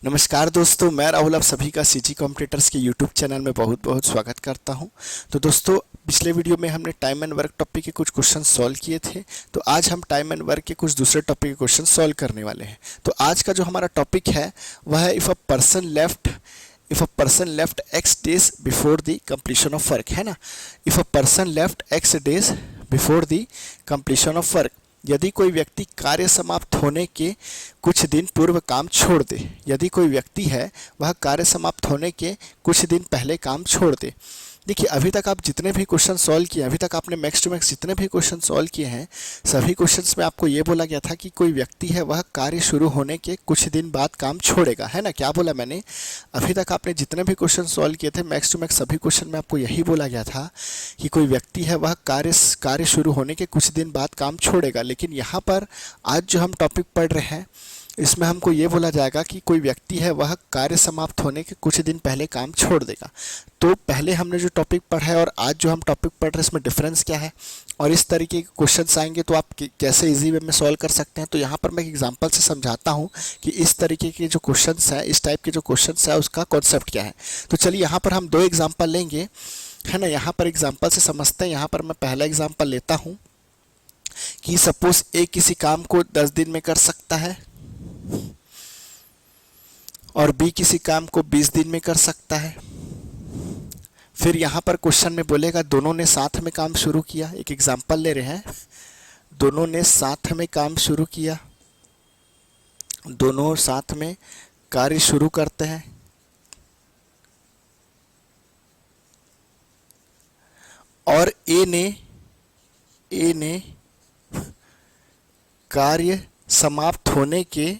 नमस्कार दोस्तों, मैं राहुल आप सभी का सीजी कॉम्पिटिटर्स के यूट्यूब चैनल में बहुत बहुत स्वागत करता हूं। तो दोस्तों, पिछले वीडियो में हमने टाइम एंड वर्क टॉपिक के कुछ क्वेश्चन सॉल्व किए थे। तो आज हम टाइम एंड वर्क के कुछ दूसरे टॉपिक के क्वेश्चन सॉल्व करने वाले हैं। तो आज का जो हमारा टॉपिक है वह है if a person left x days before the completion of work, है ना। If a person left x days before the completion of work, यदि कोई व्यक्ति कार्य समाप्त होने के कुछ दिन पूर्व काम छोड़ दे। यदि कोई व्यक्ति है वह कार्य समाप्त होने के कुछ दिन पहले काम छोड़ दे। देखिए, अभी तक आप जितने भी क्वेश्चन सॉल्व किए, अभी तक आपने मैक्स टू मैक्स जितने भी क्वेश्चन सॉल्व किए हैं, सभी क्वेश्चंस में आपको ये बोला गया था कि कोई व्यक्ति है वह कार्य शुरू होने के कुछ दिन बाद काम छोड़ेगा, है ना। क्या बोला मैंने? अभी तक आपने जितने भी क्वेश्चन सॉल्व किए थे, मैक्स टू मैक्स सभी क्वेश्चन में आपको यही बोला गया था कि कोई व्यक्ति है वह कार्य शुरू होने के कुछ दिन बाद काम छोड़ेगा। लेकिन यहाँ पर आज जो हम टॉपिक पढ़ रहे हैं, इसमें हमको ये बोला जाएगा कि कोई व्यक्ति है वह कार्य समाप्त होने के कुछ दिन पहले काम छोड़ देगा। तो पहले हमने जो टॉपिक पढ़ा है और आज जो हम टॉपिक पढ़ रहे हैं, इसमें डिफरेंस क्या है और इस तरीके के क्वेश्चंस आएंगे तो आप कैसे इजी वे में सॉल्व कर सकते हैं। तो यहाँ पर मैं एक एग्जांपल से समझाता हूँ कि इस तरीके के जो क्वेश्चंस हैं, इस टाइप के जो क्वेश्चंस है उसका कॉन्सेप्ट क्या है। तो चलिए यहाँ पर हम दो एग्जाम्पल लेंगे, है ना। यहाँ पर एग्जाम्पल से समझते हैं। यहाँ पर मैं पहला एग्जाम्पल लेता हूँ कि सपोज ए किसी काम को 10 दिन में कर सकता है और बी किसी काम को 20 दिन में कर सकता है। फिर यहाँ पर क्वेश्चन में बोलेगा दोनों ने साथ में काम शुरू किया। एक एग्जांपल ले रहे हैं, दोनों ने साथ में काम शुरू किया, दोनों साथ में कार्य शुरू करते हैं और ए ने कार्य समाप्त होने के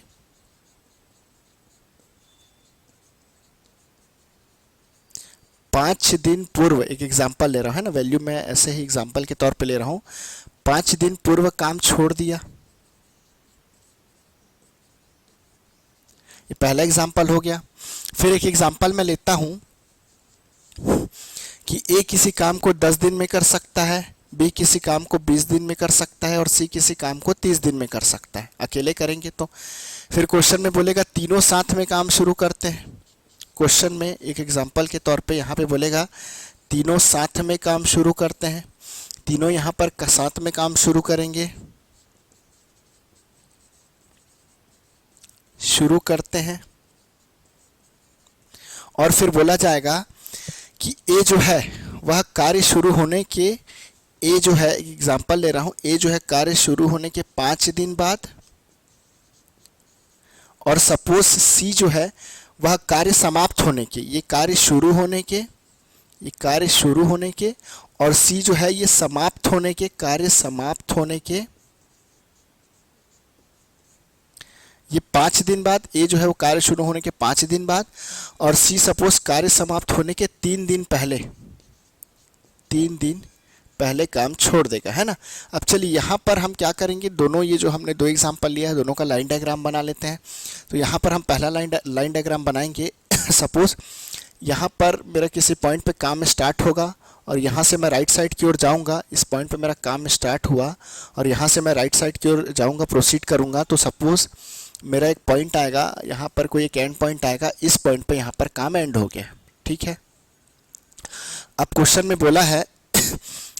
5 दिन पूर्व, एक एग्जाम्पल ले रहा हूँ, है ना, वैल्यू मैं ऐसे ही एग्जाम्पल के तौर पे ले रहा हूँ, 5 दिन पूर्व काम छोड़ दिया। ये पहला एग्जाम्पल हो गया। फिर एक एग्जाम्पल मैं लेता हूँ कि ए किसी काम को 10 दिन में कर सकता है, बी किसी काम को 20 दिन में कर सकता है और सी किसी काम को 30 दिन में कर सकता है। अकेले करेंगे तो फिर क्वेश्चन में बोलेगा तीनों साथ में काम शुरू करते हैं। क्वेश्चन में एक एग्जांपल के तौर पे यहाँ पे बोलेगा तीनों साथ में काम शुरू करते हैं। तीनों यहाँ पर साथ में काम शुरू करते हैं और फिर बोला जाएगा कि ए जो है वह कार्य शुरू होने के, ए जो है, एग्जांपल ले रहा हूँ, ए जो है कार्य शुरू होने के 5 दिन बाद और सपोज सी जो है वह कार्य समाप्त होने के, ये कार्य शुरू होने के और सी जो है ये समाप्त होने के, कार्य समाप्त होने के ये 5 दिन बाद। ए जो है वो कार्य शुरू होने के 5 दिन बाद और सी सपोज कार्य समाप्त होने के 3 दिन पहले काम छोड़ देगा, है ना। अब चलिए यहाँ पर हम क्या करेंगे, दोनों ये जो हमने दो एग्जांपल लिया है दोनों का लाइन डायग्राम बना लेते हैं। तो यहाँ पर हम पहला लाइन डायग्राम बनाएंगे। सपोज यहाँ पर मेरा किसी पॉइंट पे काम स्टार्ट होगा और यहाँ से मैं राइट साइड की ओर जाऊँगा। इस पॉइंट पे मेरा काम स्टार्ट हुआ और यहाँ से मैं राइट साइड की ओर जाऊँगा, प्रोसीड करूँगा। तो सपोज मेरा एक पॉइंट आएगा, यहाँ पर कोई एक एंड पॉइंट आएगा, इस पॉइंट पे यहाँ पर काम एंड हो गया, ठीक है। अब क्वेश्चन में बोला है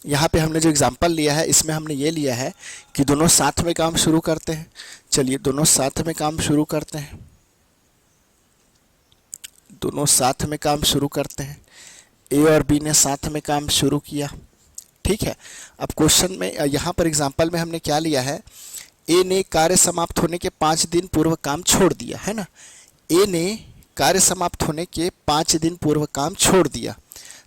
यहाँ पे हमने जो एग्जांपल लिया है इसमें हमने ये लिया है कि दोनों साथ में काम शुरू करते हैं। चलिए दोनों साथ में काम शुरू करते हैं, दोनों साथ में काम शुरू करते हैं। ए और बी ने साथ में काम शुरू किया, ठीक है। अब क्वेश्चन में यहाँ पर एग्जांपल में हमने क्या लिया है, ए ने कार्य समाप्त होने के 5 दिन पूर्व काम छोड़ दिया, है ना। ए ने कार्य समाप्त होने के 5 दिन पूर्व काम छोड़ दिया।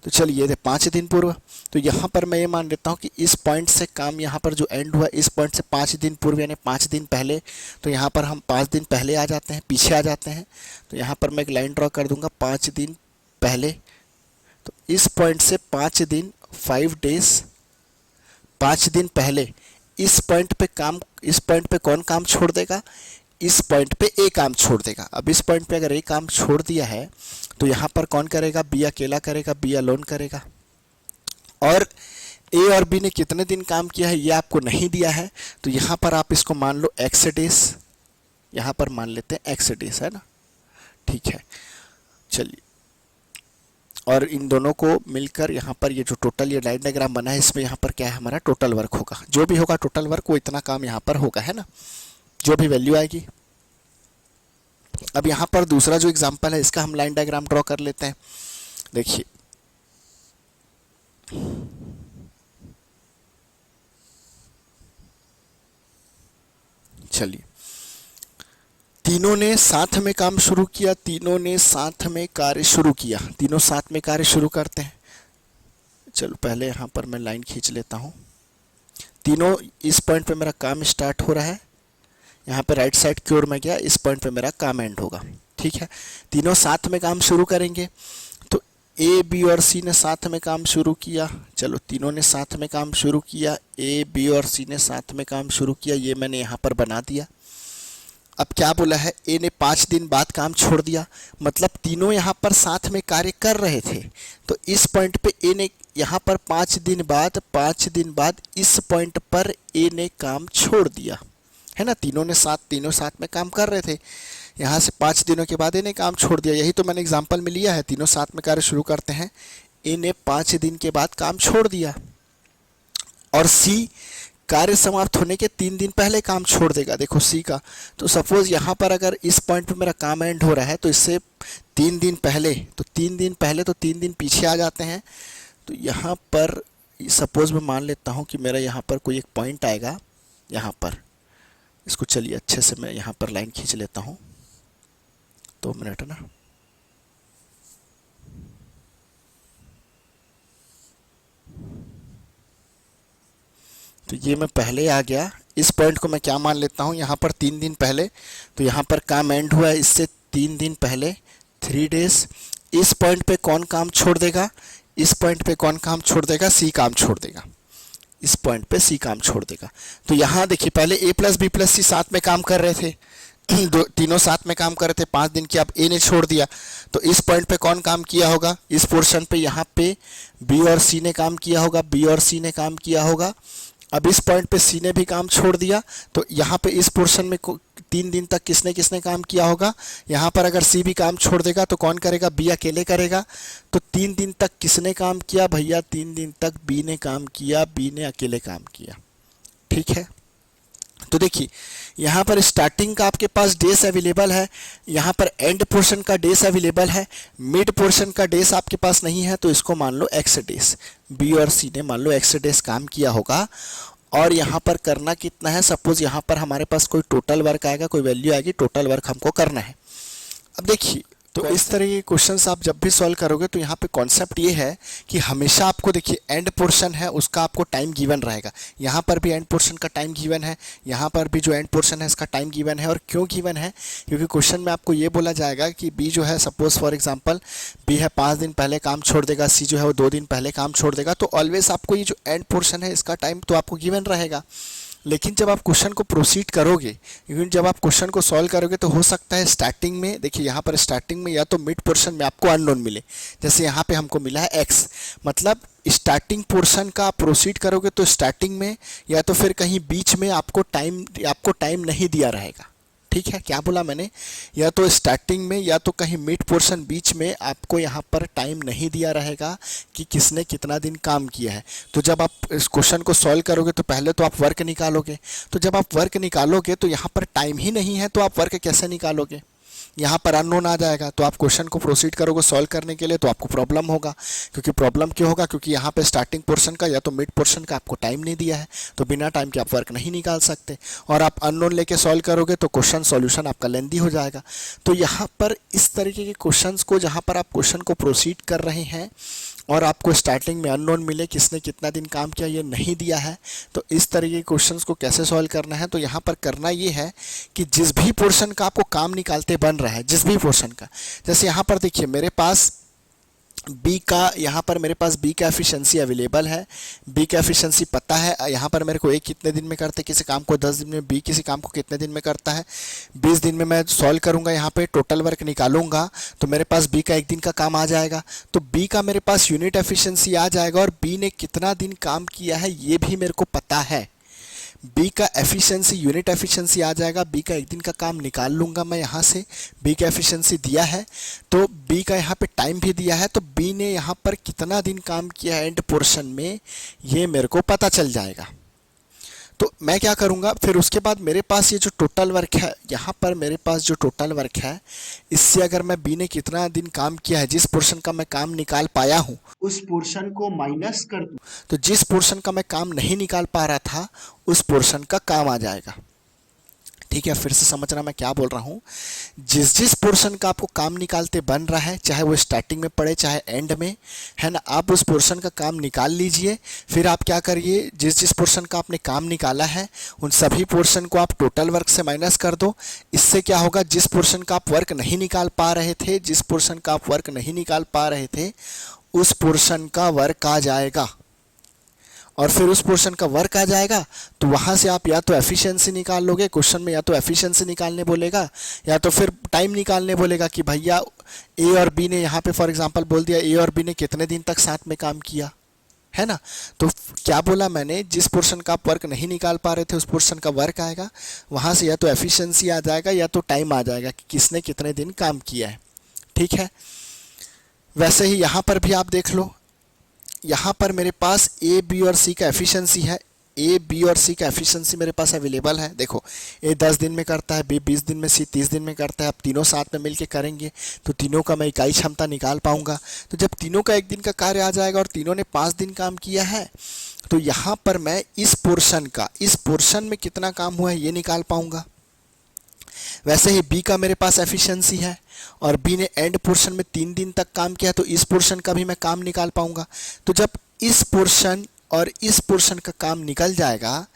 तो चलिए ये 5 दिन पूर्व, तो यहाँ पर मैं ये मान लेता हूँ कि इस पॉइंट से काम यहाँ पर जो एंड हुआ, इस पॉइंट से 5 दिन पूर्व यानी 5 दिन पहले। तो यहाँ पर हम 5 दिन पहले आ जाते हैं, पीछे आ जाते हैं। तो यहाँ पर मैं एक लाइन ड्रॉ कर दूंगा 5 दिन पहले। तो इस पॉइंट से 5 दिन 5 डेज 5 दिन पहले इस पॉइंट पे कौन काम छोड़ देगा, इस पॉइंट पे ए काम छोड़ देगा। अब इस पॉइंट पे अगर ए काम छोड़ दिया है तो यहाँ पर कौन करेगा, बी अकेला करेगा, बी अलोन करेगा। और ए और बी ने कितने दिन काम किया है ये आपको नहीं दिया है, तो यहाँ पर आप इसको मान लो एक्स डेज, यहाँ पर मान लेते हैं एक्स डेज, है ना, ठीक है, चलिए। और इन दोनों को मिलकर यहाँ पर ये जो टोटल ये लाइन डायग्राम बना है, इसमें यहाँ पर क्या है, हमारा टोटल वर्क होगा। जो भी होगा टोटल वर्क, वो इतना काम यहाँ पर होगा, है ना, जो भी वैल्यू आएगी। अब यहाँ पर दूसरा जो एग्जांपल है, इसका हम लाइन डायग्राम ड्रॉ कर लेते हैं। देखिए, चलिए, तीनों ने साथ में काम शुरू किया, तीनों ने साथ में कार्य शुरू किया, तीनों साथ में कार्य शुरू करते हैं। चलो पहले यहाँ पर मैं लाइन खींच लेता हूँ। तीनों, इस पॉइंट पे मेरा काम स्टार्ट हो रहा है, यहाँ पे राइट साइड की ओर मैं गया, इस पॉइंट पे मेरा काम एंड होगा। ठीक है, तीनों साथ में काम शुरू करेंगे, तो ए बी और सी ने साथ में काम शुरू किया। चलो, तीनों ने साथ में काम शुरू किया, ए बी और सी ने साथ में काम शुरू किया, ये मैंने यहाँ पर बना दिया। अब क्या बोला है, ए ने 5 दिन बाद काम छोड़ दिया, मतलब तीनों यहाँ पर साथ में कार्य कर रहे थे। तो इस पॉइंट पे ए ने यहाँ पर 5 दिन बाद इस पॉइंट पर ए ने काम छोड़ दिया, है ना। तीनों साथ में काम कर रहे थे, यहाँ से 5 दिनों के बाद ए ने काम छोड़ दिया। यही तो मैंने एग्जाम्पल में लिया है, तीनों साथ में कार्य शुरू करते हैं, ए ने 5 दिन के बाद काम छोड़ दिया। और सी कार्य समाप्त होने के 3 दिन पहले काम छोड़ देगा। देखो सी का, तो सपोज यहाँ पर अगर इस पॉइंट पे मेरा काम एंड हो रहा है, तो इससे 3 दिन पहले, तो 3 दिन पीछे आ जाते हैं। तो यहाँ पर सपोज मैं मान लेता हूँ कि मेरा यहाँ पर कोई एक पॉइंट आएगा, यहाँ पर, इसको चलिए अच्छे से मैं यहाँ पर लाइन खींच लेता हूँ, 2 मिनट ना। तो ये मैं पहले आ गया, इस पॉइंट को मैं क्या मान लेता हूँ, यहाँ पर 3 दिन पहले, तो यहाँ पर काम एंड हुआ है इससे 3 दिन पहले, 3 डेज। इस पॉइंट पे कौन काम छोड़ देगा, इस पॉइंट पे कौन काम छोड़ देगा, सी काम छोड़ देगा, इस पॉइंट पे सी काम छोड़ देगा। तो यहाँ देखिए, पहले ए प्लस बी प्लस सी साथ में काम कर रहे थे, तीनों साथ में काम कर रहे थे 5 दिन की, अब ए ने छोड़ दिया, तो इस पॉइंट पे कौन काम किया होगा, इस पोर्शन पे यहाँ पे बी और सी ने काम किया होगा, बी और सी ने काम किया होगा। अब इस पॉइंट पे सी ने भी काम छोड़ दिया, तो यहाँ पे इस पोर्शन में 3 दिन तक किसने किसने काम किया होगा, यहाँ पर अगर सी भी काम छोड़ देगा तो कौन करेगा, बी अकेले करेगा। तो 3 दिन तक किसने काम किया भैया, 3 दिन तक बी ने काम किया, बी ने अकेले काम किया। ठीक है, तो देखिए यहाँ पर स्टार्टिंग का आपके पास डेज अवेलेबल है, यहाँ पर एंड पोर्शन का डेज अवेलेबल है, मिड पोर्शन का डेज आपके पास नहीं है, तो इसको मान लो एक्स डेज। बी और सी ने मान लो एक्स डेज काम किया होगा। और यहाँ पर करना कितना है, सपोज यहाँ पर हमारे पास कोई टोटल वर्क आएगा, कोई वैल्यू आएगी, टोटल वर्क हमको करना है। अब देखिए, तो इस तरह के क्वेश्चंस आप जब भी सॉल्व करोगे, तो यहाँ पे कॉन्सेप्ट ये है कि हमेशा आपको देखिए एंड पोर्शन है उसका आपको टाइम गिवन रहेगा। यहाँ पर भी एंड पोर्शन का टाइम गिवन है, यहाँ पर भी जो एंड पोर्शन है इसका टाइम गिवन है। और क्यों गिवन है, क्योंकि क्वेश्चन में आपको ये बोला जाएगा कि बी जो है, सपोज फॉर एग्जाम्पल बी है 5 दिन पहले काम छोड़ देगा, सी जो है वो 2 दिन पहले काम छोड़ देगा। तो ऑलवेज आपको ये जो एंड पोर्शन है इसका टाइम तो आपको गिवन रहेगा। लेकिन जब आप क्वेश्चन को प्रोसीड करोगे, क्योंकि जब आप क्वेश्चन को सॉल्व करोगे, तो हो सकता है स्टार्टिंग में, देखिए यहाँ पर स्टार्टिंग में या तो मिड पोर्शन में आपको अननोन मिले, जैसे यहाँ पे हमको मिला है एक्स, मतलब स्टार्टिंग पोर्शन का आप प्रोसीड करोगे तो स्टार्टिंग में या तो फिर कहीं बीच में आपको टाइम नहीं दिया रहेगा। ठीक है, क्या बोला मैंने, या तो स्टार्टिंग में या तो कहीं मिड पोर्शन बीच में आपको यहाँ पर टाइम नहीं दिया रहेगा कि किसने कितना दिन काम किया है। तो जब आप इस क्वेश्चन को सॉल्व करोगे तो पहले तो आप वर्क निकालोगे, तो जब आप वर्क निकालोगे तो यहाँ पर टाइम ही नहीं है, तो आप वर्क कैसे निकालोगे, यहाँ पर अननोन आ जाएगा। तो आप क्वेश्चन को प्रोसीड करोगे सॉल्व करने के लिए, तो आपको प्रॉब्लम होगा। क्योंकि प्रॉब्लम क्यों होगा, क्योंकि यहाँ पे स्टार्टिंग पोर्शन का या तो मिड पोर्शन का आपको टाइम नहीं दिया है, तो बिना टाइम के आप वर्क नहीं निकाल सकते। और आप अननोन लेके सॉल्व करोगे तो क्वेश्चन सॉल्यूशन आपका लेंदी हो जाएगा। तो यहाँ पर इस तरीके के क्वेश्चंस को, जहाँ पर आप क्वेश्चन को प्रोसीड कर रहे हैं और आपको स्टार्टिंग में अननोन मिले, किसने कितना दिन काम किया ये नहीं दिया है, तो इस तरीके के क्वेश्चंस को कैसे सॉल्व करना है, तो यहाँ पर करना ये है कि जिस भी पोर्शन का आपको काम निकालते बन रहा है, जिस भी पोर्शन का, जैसे यहाँ पर देखिए मेरे पास बी का, यहाँ पर मेरे पास बी का एफिशिएंसी अवेलेबल है, बी का एफिशिएंसी पता है। यहाँ पर मेरे को ए कितने दिन में करते हैं किसी काम को, 10 दिन में, बी किसी काम को कितने दिन में करता है, 20 दिन में। मैं सॉल्व करूँगा, यहाँ पे टोटल वर्क निकालूंगा तो मेरे पास बी का 1 दिन का काम आ जाएगा। तो बी का मेरे पास यूनिट एफिशिएंसी आ जाएगा और बी ने कितना दिन काम किया है ये भी मेरे को पता है। बी का एफिशिएंसी, यूनिट एफिशिएंसी आ जाएगा, बी का एक दिन का काम निकाल लूँगा मैं यहाँ से। बी का एफिशिएंसी दिया है तो बी का यहाँ पे टाइम भी दिया है, तो बी ने यहाँ पर कितना दिन काम किया है एंड पोर्शन में, ये मेरे को पता चल जाएगा। तो मैं क्या करूँगा फिर उसके बाद, मेरे पास ये जो टोटल वर्क है, यहाँ पर मेरे पास जो टोटल वर्क है, इससे अगर मैं बी ने कितना दिन काम किया है, जिस पोर्शन का मैं काम निकाल पाया हूँ उस पोर्शन को माइनस कर दूँ, तो जिस पोर्शन का मैं काम नहीं निकाल पा रहा था उस पोर्शन का काम आ जाएगा। ठीक है, फिर से समझना मैं क्या बोल रहा हूँ। जिस जिस पोर्शन का आपको काम निकालते बन रहा है, चाहे वो स्टार्टिंग में पड़े चाहे एंड में, है ना, आप उस पोर्शन का काम निकाल लीजिए। फिर आप क्या करिए, जिस जिस पोर्शन का आपने काम निकाला है उन सभी पोर्शन को आप टोटल वर्क से माइनस कर दो। इससे क्या होगा, जिस पोर्शन का आप वर्क नहीं निकाल पा रहे थे, जिस पोर्शन का आप वर्क नहीं निकाल पा रहे थे उस पोर्शन का वर्क आ जाएगा। और फिर उस पोर्शन का वर्क आ जाएगा तो वहाँ से आप या तो एफिशिएंसी निकाल लोगे, क्वेश्चन में या तो एफिशिएंसी निकालने बोलेगा या तो फिर टाइम निकालने बोलेगा कि भैया ए और बी ने, यहाँ पे फॉर एग्जांपल बोल दिया ए और बी ने कितने दिन तक साथ में काम किया, है ना। तो क्या बोला मैंने, जिस पोर्शन का आप वर्क नहीं निकाल पा रहे थे उस पोर्शन का वर्क आएगा, वहाँ से या तो एफिशिएंसी आ जाएगा या तो टाइम आ जाएगा कि किसने कितने दिन काम किया है। ठीक है, वैसे ही यहाँ पर भी आप देख लो, यहाँ पर मेरे पास ए बी और सी का एफिशिएंसी है, ए बी और सी का एफिशिएंसी मेरे पास अवेलेबल है। देखो, ए 10 दिन में करता है, बी 20 दिन में, सी 30 दिन में करता है। अब तीनों साथ में मिलके करेंगे तो तीनों का मैं इकाई क्षमता निकाल पाऊंगा। तो जब तीनों का एक दिन का कार्य आ जाएगा और तीनों ने 5 दिन काम किया है, तो यहाँ पर मैं इस पोर्शन में कितना काम हुआ है ये निकाल पाऊंगा। वैसे ही बी का मेरे पास एफिशिएंसी है और बी ने एंड पोर्शन में 3 दिन तक काम किया, तो इस पोर्शन का भी मैं काम निकाल पाऊंगा। तो जब इस पोर्शन और इस पोर्शन का काम निकल जाएगा,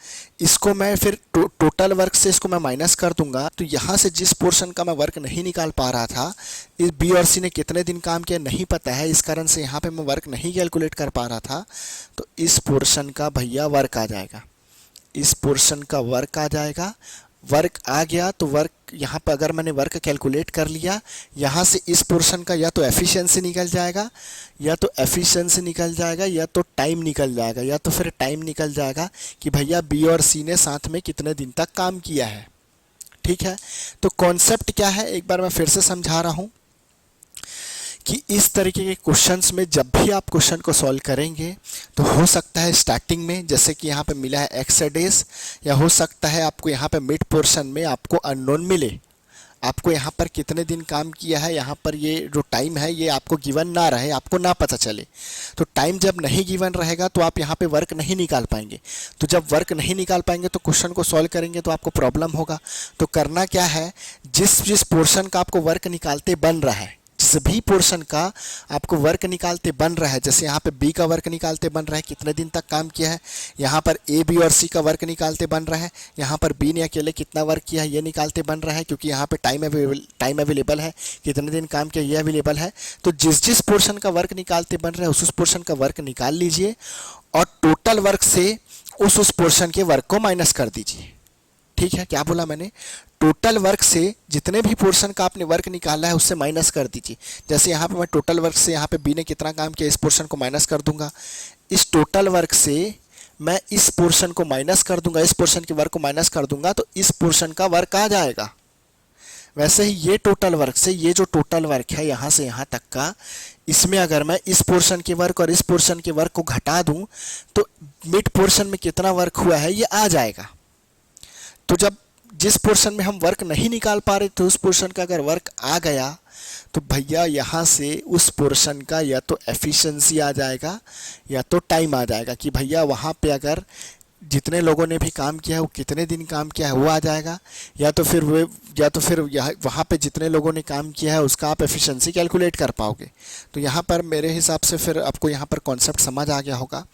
इसको मैं फिर टोटल वर्क से इसको मैं माइनस कर दूंगा। तो यहाँ से जिस पोर्शन का मैं वर्क नहीं निकाल पा रहा था, इस बी और सी ने कितने दिन काम किया नहीं पता है, इस कारण से यहाँ पे मैं वर्क नहीं कैलकुलेट कर पा रहा था, तो इस पोर्शन का भैया वर्क आ जाएगा, इस पोर्शन का वर्क आ जाएगा। वर्क आ गया तो वर्क यहाँ पर अगर मैंने वर्क कैलकुलेट कर लिया, यहाँ से इस पोर्शन का या तो एफिशिएंसी निकल जाएगा या तो टाइम निकल जाएगा, या तो फिर टाइम निकल जाएगा कि भैया बी और सी ने साथ में कितने दिन तक काम किया है। ठीक है, तो कॉन्सेप्ट क्या है एक बार मैं फिर से समझा रहा हूँ कि इस तरीके के क्वेश्चंस में जब भी आप क्वेश्चन को सॉल्व करेंगे तो हो सकता है स्टार्टिंग में जैसे कि यहाँ पे मिला है एक्स डेज, या हो सकता है आपको यहाँ पे मिड पोर्शन में आपको अननोन मिले, आपको यहाँ पर कितने दिन काम किया है, यहाँ पर ये जो टाइम है ये आपको गिवन ना रहे, आपको ना पता चले। तो टाइम जब नहीं गिवन रहेगा तो आप यहाँ पे वर्क नहीं निकाल पाएंगे। तो जब वर्क नहीं निकाल पाएंगे तो क्वेश्चन को सॉल्व करेंगे तो आपको प्रॉब्लम होगा। तो करना क्या है, जिस पोर्शन का आपको वर्क निकालते बन रहा है, जिस भी पोर्शन का आपको वर्क निकालते बन रहा है, जैसे यहाँ पे बी का वर्क निकालते बन रहा है कितने दिन तक काम किया है, यहाँ पर ए बी और सी का वर्क निकालते बन रहा है, यहाँ पर बी ने अकेले कितना वर्क किया है ये निकालते बन रहा है, क्योंकि यहाँ पे टाइम अवेलेबल है, कितने दिन काम किया ये अवेलेबल है। तो जिस जिस पोर्शन का वर्क निकालते बन रहा है उस पोर्शन का वर्क निकाल लीजिए और टोटल वर्क से उस पोर्शन के वर्क को माइनस कर दीजिए। ठीक है, क्या बोला मैंने, टोटल वर्क से जितने भी पोर्शन का आपने वर्क निकाला है उससे माइनस कर दीजिए। जैसे यहाँ पे मैं टोटल वर्क से यहाँ पे बी ने कितना काम किया इस पोर्शन को माइनस कर दूंगा, इस टोटल वर्क से मैं इस पोर्शन को माइनस कर दूंगा, इस पोर्शन के वर्क को माइनस कर दूंगा तो इस पोर्शन का वर्क आ जाएगा। वैसे ही ये टोटल वर्क से ये जो टोटल वर्क है यहाँ से यहाँ तक का, इसमें अगर मैं इस पोर्शन के वर्क और इस पोर्शन के वर्क को घटा दूं तो मिड पोर्शन में कितना वर्क हुआ है ये आ जाएगा। तो जब जिस पोर्शन में हम वर्क नहीं निकाल पा रहे थे उस पोर्शन का अगर वर्क आ गया तो भैया यहाँ से उस पोर्शन का या तो एफिशिएंसी आ जाएगा या तो टाइम आ जाएगा कि भैया वहाँ पे अगर जितने लोगों ने भी काम किया है वो कितने दिन काम किया है वो आ जाएगा, या तो फिर वहाँ पे जितने लोगों ने काम किया है उसका आप एफिशिएंसी कैलकुलेट कर पाओगे। तो यहाँ पर मेरे हिसाब से फिर आपको यहाँ पर कॉन्सेप्ट समझ आ गया होगा।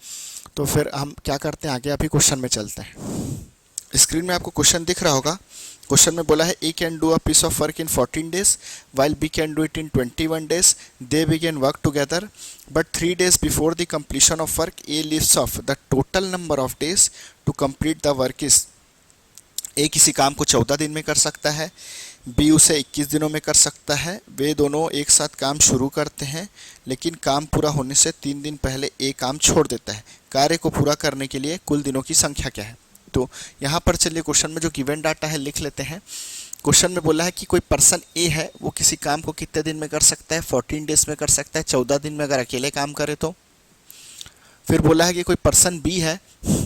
तो फिर हम क्या करते हैं आगे, अभी क्वेश्चन में चलते हैं। स्क्रीन में आपको क्वेश्चन दिख रहा होगा। क्वेश्चन में बोला है A can do a piece of work in 14 days while B can do it in 21 days. They begin work together but 3 days before the completion of work A list of the total number of days to complete the work is. A किसी काम को 14 दिन में कर सकता है, B उसे 21 दिनों में कर सकता है। वे दोनों एक साथ काम शुरू करते हैं लेकिन काम पूरा होने से 3 दिन पहले ए काम छोड़ देता है। कार्य को पूरा करने के लिए कुल दिनों की संख्या क्या है। तो यहाँ पर चलिए क्वेश्चन में जो गिवन डाटा है लिख लेते हैं। क्वेश्चन में बोला है कि कोई पर्सन ए है, वो किसी काम को कितने दिन में कर सकता है, 14 डेज में कर सकता है, 14 दिन में अगर अकेले काम करे तो। फिर बोला है कि कोई पर्सन बी है,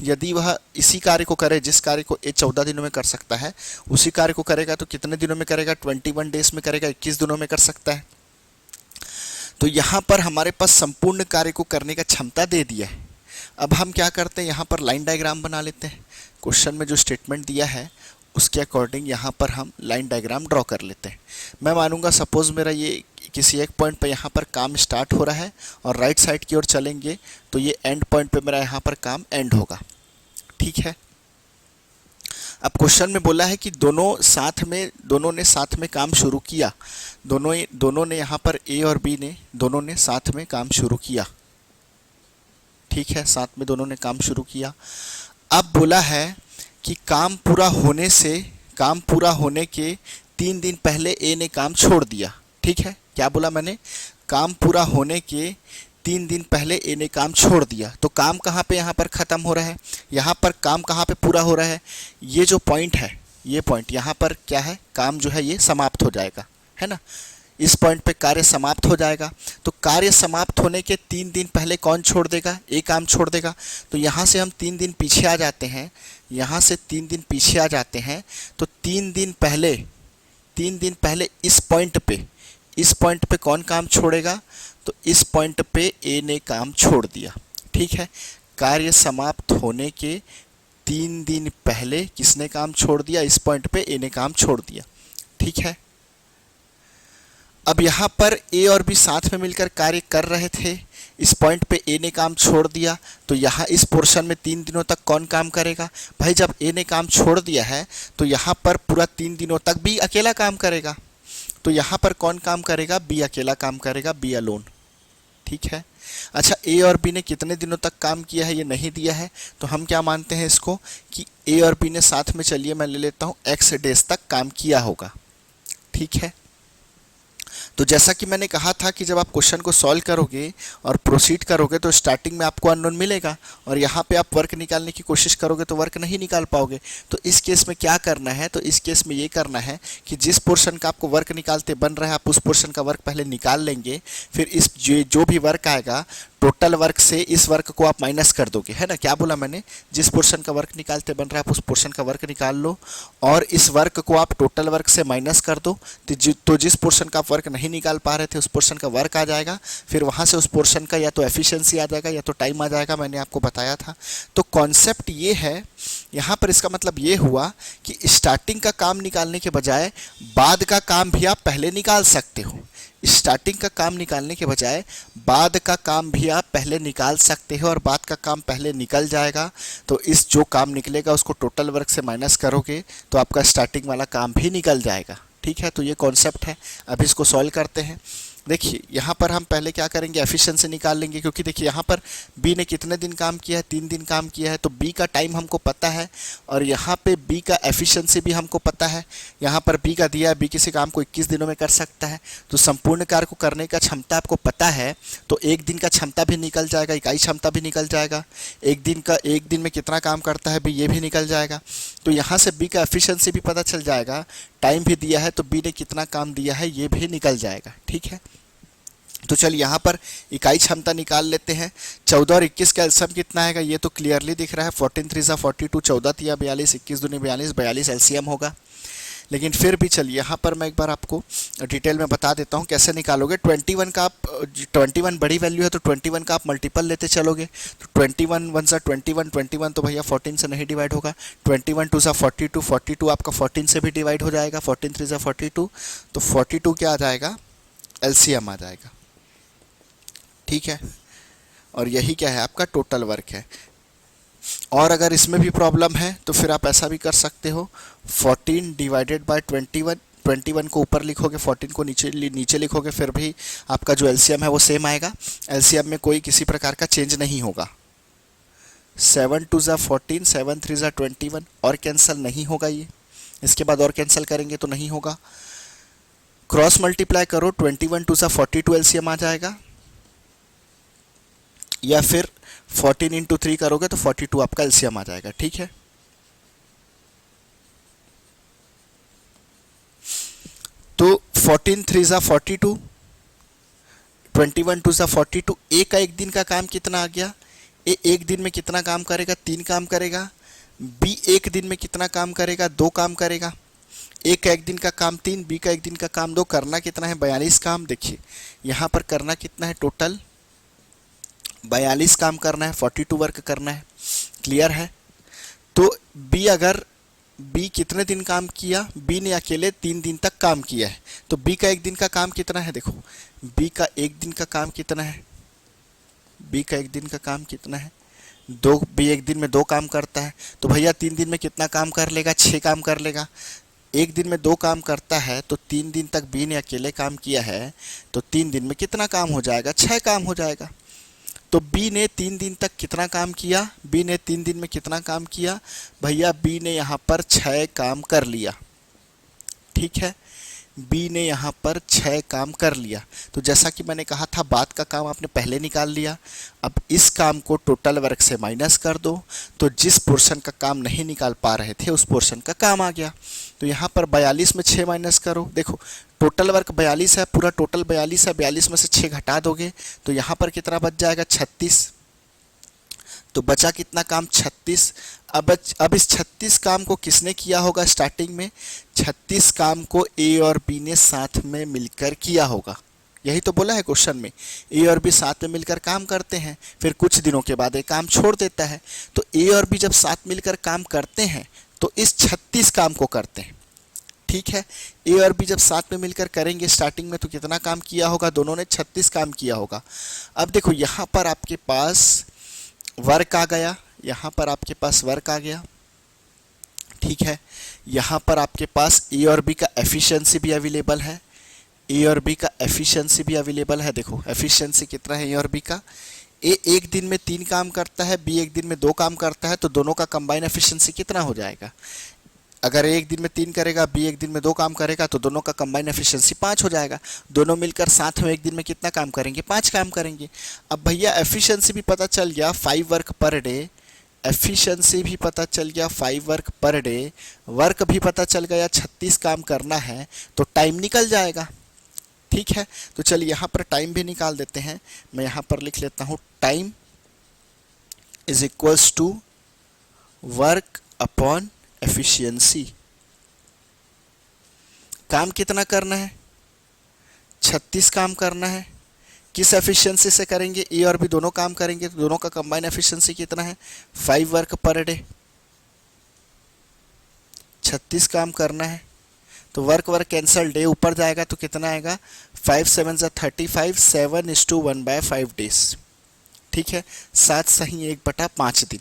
यदि वह इसी कार्य को करे जिस कार्य को ए 14 दिनों में कर सकता है, उसी कार्य को करेगा तो कितने दिनों में करेगा, 21 डेज में करेगा, 21 दिनों में कर सकता है। तो यहाँ पर हमारे पास संपूर्ण कार्य को करने का क्षमता दे दिया है। अब हम क्या करते हैं, यहाँ पर लाइन डायग्राम बना लेते हैं। क्वेश्चन में जो स्टेटमेंट दिया है उसके अकॉर्डिंग यहाँ पर हम लाइन डायग्राम ड्रॉ कर लेते हैं। मैं मानूंगा सपोज मेरा ये किसी एक पॉइंट पे यहाँ पर काम स्टार्ट हो रहा है और राइट साइड की ओर चलेंगे तो ये एंड पॉइंट पे मेरा यहाँ पर काम एंड होगा, ठीक है। अब क्वेश्चन में बोला है कि दोनों ने साथ में काम शुरू किया। दोनों ने यहाँ पर ए और बी ने दोनों ने साथ में काम शुरू किया, ठीक है, साथ में दोनों ने काम शुरू किया। अब बोला है कि काम पूरा होने के 3 दिन पहले ए ने काम छोड़ दिया, ठीक है। क्या बोला मैंने, काम पूरा होने के 3 दिन पहले ए ने काम छोड़ दिया। तो काम कहाँ पे यहाँ पर ख़त्म हो रहा है, यहाँ पर काम कहाँ पे पूरा हो रहा है, ये जो पॉइंट है, ये पॉइंट यहाँ पर क्या है, काम जो है ये समाप्त हो जाएगा, है ना। इस पॉइंट पे कार्य समाप्त हो जाएगा। तो कार्य समाप्त होने के 3 दिन पहले कौन छोड़ देगा, ए काम छोड़ देगा। तो यहाँ से हम 3 दिन पीछे आ जाते हैं, यहाँ से 3 दिन पीछे आ जाते हैं। तो 3 दिन पहले इस पॉइंट पे कौन काम छोड़ेगा, तो इस पॉइंट पे ए ने काम छोड़ दिया, ठीक है। कार्य समाप्त होने के 3 दिन पहले किसने काम छोड़ दिया, इस पॉइंट पे ए ने काम छोड़ दिया, ठीक है। अब यहाँ पर ए और बी साथ में मिलकर कार्य कर रहे थे, इस पॉइंट पे ए ने काम छोड़ दिया। तो यहाँ इस पोर्शन में 3 दिनों तक कौन काम करेगा, भाई जब ए ने काम छोड़ दिया है तो यहाँ पर पूरा 3 दिनों तक बी अकेला काम करेगा। तो यहाँ पर कौन काम करेगा, बी अकेला काम करेगा, बी अलोन, ठीक है। अच्छा, ए और बी ने कितने दिनों तक काम किया है ये नहीं दिया है, तो हम क्या मानते हैं इसको कि ए और बी ने साथ में, चलिए मैं ले लेता हूँ, x डेज तक काम किया होगा, ठीक है। तो जैसा कि मैंने कहा था कि जब आप क्वेश्चन को सॉल्व करोगे और प्रोसीड करोगे तो स्टार्टिंग में आपको अननोन मिलेगा और यहाँ पे आप वर्क निकालने की कोशिश करोगे तो वर्क नहीं निकाल पाओगे। तो इस केस में क्या करना है, तो इस केस में ये करना है कि जिस पोर्शन का आपको वर्क निकालते बन रहा है आप उस पोर्शन का वर्क पहले निकाल लेंगे, फिर इस जो भी वर्क आएगा टोटल वर्क से इस वर्क को आप माइनस कर दोगे, है ना। क्या बोला मैंने, जिस पोर्शन का वर्क निकालते बन रहा है आप उस पोर्शन का वर्क निकाल लो और इस वर्क को आप टोटल वर्क से माइनस कर दो। तो जिस पोर्शन का आप वर्क नहीं निकाल पा रहे थे उस पोर्शन का वर्क आ जाएगा, फिर वहाँ से उस पोर्शन का या तो एफिशिएंसी आ जाएगा या तो टाइम आ जाएगा, मैंने आपको बताया था। तो कॉन्सेप्ट ये है यहाँ पर, इसका मतलब ये हुआ कि स्टार्टिंग का काम निकालने के बजाय बाद का काम भी आप पहले निकाल सकते हो। स्टार्टिंग का काम निकालने के बजाय बाद का काम भी आप पहले निकाल सकते हो और बाद का काम पहले निकल जाएगा। तो इस जो काम निकलेगा उसको टोटल वर्क से माइनस करोगे तो आपका स्टार्टिंग वाला काम भी निकल जाएगा, ठीक है। तो ये कॉन्सेप्ट है। अब इसको सॉल्व करते हैं। देखिए यहाँ पर हम पहले क्या करेंगे, एफिशिएंसी निकाल लेंगे, क्योंकि देखिए यहाँ पर बी ने कितने दिन काम किया है, 3 दिन काम किया है। तो बी का टाइम हमको पता है और यहाँ पे बी का एफिशिएंसी भी हमको पता है। यहाँ पर बी का दिया है, बी किसी काम को 21 दिनों में कर सकता है। तो संपूर्ण कार्य को करने का क्षमता आपको पता है, तो एक दिन का क्षमता भी निकल जाएगा, इकाई क्षमता भी निकल जाएगा। एक दिन में कितना काम करता है बी, ये भी निकल जाएगा। तो यहाँ से बी का एफिशिएंसी भी पता चल जाएगा, टाइम भी दिया है तो बी ने कितना काम दिया है ये भी निकल जाएगा, ठीक है। तो चलिए यहाँ पर इकाई क्षमता निकाल लेते हैं। 14 और 21 का एलसीएम कितना आएगा ये तो क्लियरली दिख रहा है, 14 3 42, 14 3 42, 21 दूनी 42, 42 एलसीएम होगा। लेकिन फिर भी चलिए यहाँ पर मैं एक बार आपको डिटेल में बता देता हूँ कैसे निकालोगे। 21 बड़ी वैल्यू है तो 21 का आप मल्टीपल लेते चलोगे। तो 21 1 सा 21 तो भैया 14 से नहीं डिवाइड होगा। 21 2 सा 42, 42 आपका 14 से भी डिवाइड हो जाएगा। 14 3 सा 42, तो 42 क्या आ जाएगा, एलसीएम आ जाएगा, ठीक है। और यही क्या है, आपका टोटल वर्क है। और अगर इसमें भी प्रॉब्लम है तो फिर आप ऐसा भी कर सकते हो, 14 डिवाइडेड बाय 21 को ऊपर लिखोगे, 14 को नीचे लिखोगे, फिर भी आपका जो एलसीएम है वो सेम आएगा। एलसीएम में कोई किसी प्रकार का चेंज नहीं होगा। 7 2 ज़ा 14, 7 3 ज़ा 21, और कैंसिल नहीं होगा ये। इसके बाद और कैंसिल करेंगे तो नहीं होगा। क्रॉस मल्टीप्लाई करो, 21 2 ज़ा 42 एलसीएम आ जाएगा, या फिर 14 × 3 करोगे तो 42 आपका एलसीएम आ जाएगा, ठीक है। तो 14 3 ज़ा 42, 21 2 ज़ा 42। ए का एक दिन का काम कितना आ गया? ए एक दिन में कितना काम करेगा? 3 काम करेगा। बी एक दिन में कितना काम करेगा? 2 काम करेगा। ए का एक दिन का काम 3, बी का एक दिन का काम 2, करना कितना है? 42 काम। देखिए यहाँ पर करना कितना है? टोटल 42 काम करना है, 42 वर्क करना है। क्लियर है? तो बी कितने दिन काम किया? बी ने अकेले 3 दिन तक काम किया है। तो बी का एक दिन का काम कितना है? देखो बी का एक दिन का काम कितना है? बी का एक दिन का काम कितना है? 2। बी एक दिन में 2 काम करता है, तो भैया 3 दिन में कितना काम कर लेगा? 6 काम कर लेगा। एक दिन में 2 काम करता है, तो 3 दिन तक बी ने अकेले काम किया है, तो 3 दिन में कितना काम हो जाएगा? 6 काम हो जाएगा। तो बी ने 3 दिन तक कितना काम किया? बी ने 3 दिन में कितना काम किया? भैया बी ने यहाँ पर 6 काम कर लिया। ठीक है, बी ने यहाँ पर 6 काम कर लिया। तो जैसा कि मैंने कहा था, बाद का काम आपने पहले निकाल लिया। अब इस काम को टोटल वर्क से माइनस कर दो, तो जिस पोर्शन का काम नहीं निकाल पा रहे थे उस पोर्शन का काम आ गया। तो यहाँ पर 42 में 6 माइनस करो। देखो टोटल वर्क 42 है, पूरा टोटल 42 है, 42 में से 6 घटा दोगे तो यहाँ पर कितना बच जाएगा? 36। तो बचा कितना काम? 36। अब इस 36 काम को किसने किया होगा? स्टार्टिंग में 36 काम को ए और बी ने साथ में मिलकर किया होगा। यही तो बोला है क्वेश्चन में, ए और बी साथ में मिलकर काम करते हैं, फिर कुछ दिनों के बाद ये काम छोड़ देता है। तो ए और बी जब साथ मिलकर काम करते हैं तो इस 36 काम को करते हैं। ठीक है, ए और बी जब साथ में मिलकर करेंगे स्टार्टिंग में तो कितना काम किया होगा? दोनों ने 36 काम किया होगा। अब देखो यहाँ पर आपके पास वर्क आ गया, यहाँ पर आपके पास वर्क आ गया। ठीक है, यहाँ पर आपके पास ए और बी का एफिशिएंसी भी अवेलेबल है। ए और बी का एफिशिएंसी भी अवेलेबल है। देखो एफिशिएंसी कितना है ए और बी का? ए एक दिन में 3 काम करता है, बी एक दिन में 2 काम करता है, तो दोनों का कंबाइन एफिशिएंसी कितना हो जाएगा? अगर ए एक दिन में 3 करेगा, बी एक दिन में 2 काम करेगा, तो दोनों का कंबाइन एफिशिएंसी 5 हो जाएगा। दोनों मिलकर साथ में एक दिन में कितना काम करेंगे? 5 काम करेंगे। अब भैया एफिशिएंसी भी पता चल गया 5 वर्क पर डे, एफिशिएंसी भी पता चल गया 5 वर्क पर डे, वर्क भी पता चल गया 36 काम करना है, तो टाइम निकल जाएगा। ठीक है, तो चलिए यहाँ पर टाइम भी निकाल देते हैं। मैं यहाँ पर लिख लेता हूँ time is equals to work upon efficiency. काम कितना करना है? 36 काम करना है। किस एफिशिएंसी से करेंगे? ए और बी दोनों काम करेंगे, तो दोनों का कंबाइन एफिशिएंसी कितना है? 5 वर्क पर डे। 36 काम करना है तो वर्क कैंसल, डे ऊपर जाएगा तो कितना आएगा? 5 7 ज़ा 35, 7:1/5 डेज। ठीक है, 7 सही 1/5 दिन।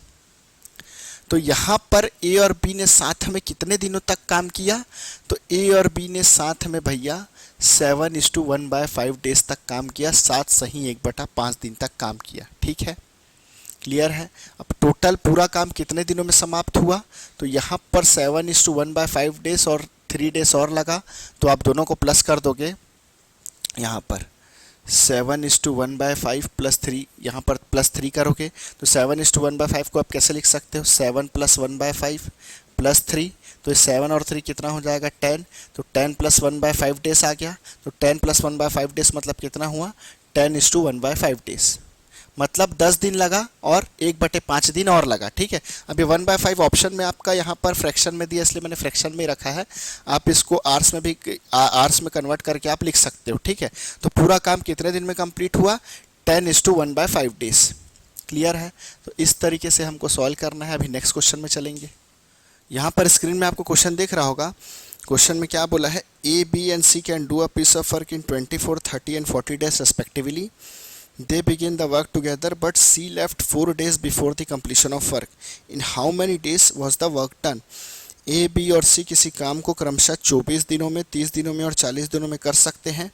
तो यहाँ पर ए और बी ने साथ में कितने दिनों तक काम किया? तो ए और बी ने साथ में भैया 7:1/5 डेज तक काम किया। 7 सही 1/5 दिन तक काम किया। ठीक है, क्लियर है? अब टोटल पूरा काम कितने दिनों में समाप्त हुआ? तो यहाँ पर 7:1/5 डेज और 3 डेज और लगा, तो आप दोनों को प्लस कर दोगे। यहाँ पर 7:1/5 प्लस 3, यहाँ पर प्लस 3 करोगे तो 7:1/5 को आप कैसे लिख सकते हो? 7 + 1/5 प्लस 3, तो 7 और 3 कितना हो जाएगा? 10। तो 10 + 1/5 डेज आ गया। तो 10 + 1/5 डेज मतलब कितना हुआ? 10:1/5 डेज, मतलब 10 दिन लगा और 1/5 दिन और लगा। ठीक है, अभी 1/5 ऑप्शन में आपका यहाँ पर फ्रैक्शन में दिया, इसलिए मैंने फ्रैक्शन में रखा है। आप इसको आर्स में भी आर्स में कन्वर्ट करके आप लिख सकते हो। ठीक है, तो पूरा काम कितने दिन में कंप्लीट हुआ? 10:1/5 डेज। क्लियर है? तो इस तरीके से हमको सॉल्व करना है। अभी नेक्स्ट क्वेश्चन में चलेंगे। यहाँ पर स्क्रीन में आपको क्वेश्चन दिख रहा होगा। क्वेश्चन में क्या बोला है? A B and C can do a piece of work in 24, 30 and 40 days respectively. They begin the work together, but C left 4 days before the completion of work. In how many days was the work done? A, B और C किसी काम को क्रमशः 24 दिनों में, 30 दिनों में और 40 दिनों में कर सकते हैं।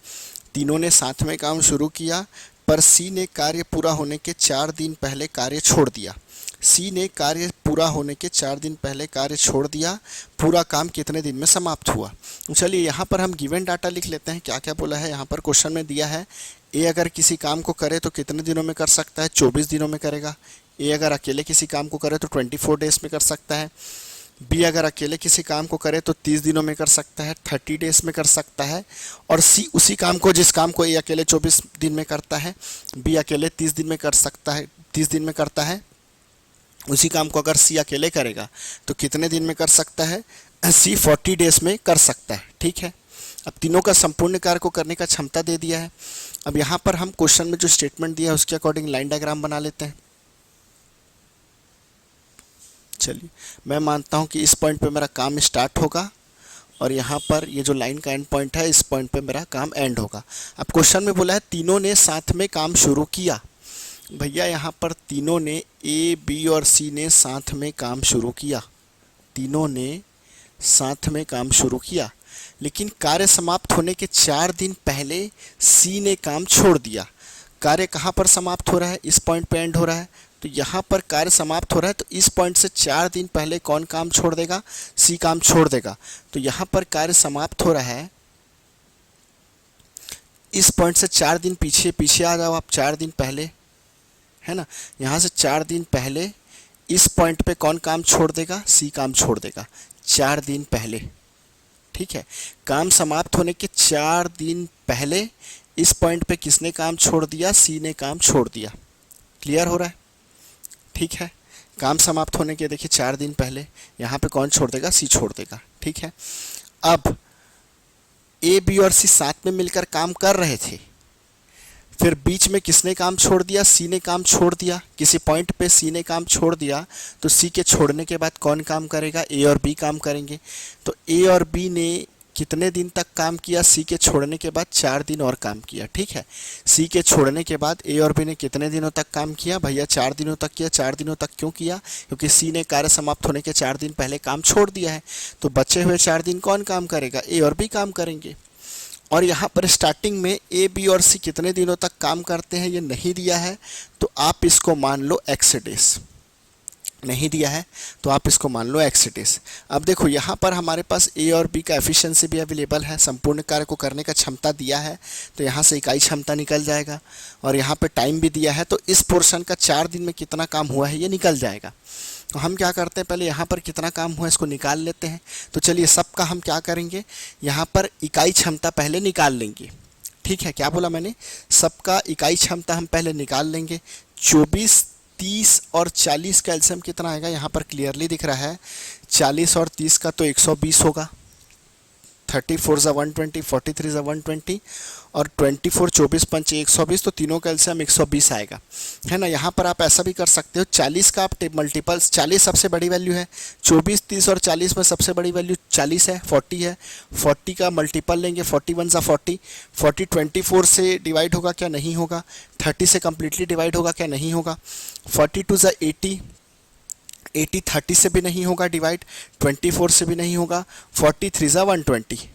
तीनों ने साथ में काम शुरू किया, पर C ने कार्य पूरा होने के 4 दिन पहले कार्य छोड़ दिया। C ने कार्य पूरा होने के 4 दिन पहले कार्य छोड़ दिया। पूरा काम कितने दिन में समाप्त हुआ? चलिए यहाँ पर हम गिवन डाटा लिख लेते हैं। क्या क्या बोला है यहाँ पर? क्वेश्चन में दिया है ए अगर किसी काम को करे तो कितने दिनों में कर सकता है? 24 दिनों में करेगा। ए अगर अकेले किसी काम को करे तो 24 डेज में कर सकता है। बी अगर अकेले किसी काम को करे तो 30 दिनों में कर सकता है, 30 डेज में कर सकता है। और सी उसी काम को, जिस काम को ए अकेले 24 दिन में करता है, बी अकेले 30 दिन में कर सकता है, 30 दिन में करता है। उसी काम को अगर सी अकेले करेगा तो कितने दिन में कर सकता है? सी 40 डेज में कर सकता है। ठीक है, अब तीनों का संपूर्ण कार्य को करने का क्षमता दे दिया है। अब यहाँ पर हम क्वेश्चन में जो स्टेटमेंट दिया है उसके अकॉर्डिंग लाइन डायग्राम बना लेते हैं। चलिए, मैं मानता हूँ कि इस पॉइंट पे मेरा काम स्टार्ट होगा और यहाँ पर ये जो लाइन का एंड पॉइंट है, इस पॉइंट पे मेरा काम एंड होगा। अब क्वेश्चन में बोला है तीनों ने साथ में काम शुरू किया। भैया यहाँ पर तीनों ने, ए बी और सी ने साथ में काम शुरू किया, तीनों ने साथ में काम शुरू किया, लेकिन कार्य समाप्त होने के 4 दिन पहले सी ने काम छोड़ दिया। कार्य कहाँ पर समाप्त हो रहा है? इस पॉइंट पे एंड हो रहा है, तो यहाँ पर कार्य समाप्त हो रहा है, तो इस पॉइंट से 4 दिन पहले कौन काम छोड़ देगा? सी काम छोड़ देगा। तो यहाँ पर कार्य समाप्त हो रहा है, इस पॉइंट से 4 दिन पीछे पीछे आ जाओ आप, 4 दिन पहले, है ना। यहाँ से 4 दिन पहले इस पॉइंट पे कौन काम छोड़ देगा? सी काम छोड़ देगा 4 दिन पहले। ठीक है, काम समाप्त होने के 4 दिन पहले इस पॉइंट पे किसने काम छोड़ दिया? सी ने काम छोड़ दिया। क्लियर हो रहा है? ठीक है, काम समाप्त होने के देखिए 4 दिन पहले यहाँ पे कौन छोड़ देगा? सी छोड़ देगा। ठीक है, अब ए बी और सी साथ में मिलकर काम कर रहे थे, फिर बीच में किसने काम छोड़ दिया? सी ने काम छोड़ दिया। किसी पॉइंट पे सी ने काम छोड़ दिया, तो सी के छोड़ने के बाद कौन काम करेगा? ए और बी काम करेंगे। तो ए और बी ने कितने दिन तक काम किया? सी के छोड़ने के बाद 4 दिन और काम किया। ठीक है, सी के छोड़ने के बाद ए और बी ने कितने दिनों तक काम किया? भैया 4 दिनों तक किया। 4 दिनों तक क्यों किया? क्योंकि सी ने कार्य समाप्त होने के 4 दिन पहले काम छोड़ दिया है, तो बचे हुए 4 दिन कौन काम करेगा? ए और बी काम करेंगे। और यहाँ पर स्टार्टिंग में ए बी और सी कितने दिनों तक काम करते हैं ये नहीं दिया है, तो आप इसको मान लो एक्स डेज। नहीं दिया है तो आप इसको मान लो एक्स डेज। अब देखो यहाँ पर हमारे पास ए और बी का एफिशिएंसी भी अवेलेबल है, संपूर्ण कार्य को करने का क्षमता दिया है, तो यहाँ से इकाई क्षमता निकल जाएगा। और यहाँ पे टाइम भी दिया है, तो इस पोर्शन का 4 दिन में कितना काम हुआ है ये निकल जाएगा। तो हम क्या करते हैं, पहले यहाँ पर कितना काम हुआ है इसको निकाल लेते हैं। तो चलिए सबका हम क्या करेंगे, यहाँ पर इकाई क्षमता पहले निकाल लेंगे। ठीक है, क्या बोला मैंने? सबका इकाई क्षमता हम पहले निकाल लेंगे। 24, 30 और 40 का एलसीएम कितना आएगा? यहाँ पर क्लियरली दिख रहा है 40 और 30 का तो 120 होगा। 34 ज़ा 120, 43 ज़ा 120 और 24 24 पंच 120, तो तीनों का एलसीएम 120 आएगा, है ना। यहाँ पर आप ऐसा भी कर सकते हो, 40 का आप मल्टीपल्स, 40 सबसे बड़ी वैल्यू है, 24 30 और 40 में सबसे बड़ी वैल्यू 40 है, 40 है, 40 का मल्टीपल लेंगे, 41 ज़ा 40, 40 24 से डिवाइड होगा क्या? नहीं होगा। 30 से कम्प्लीटली डिवाइड होगा क्या? नहीं होगा। 42 ज़ा 80, 80 30 से भी नहीं होगा डिवाइड, 24 से भी नहीं होगा। 43 ज़ा 120,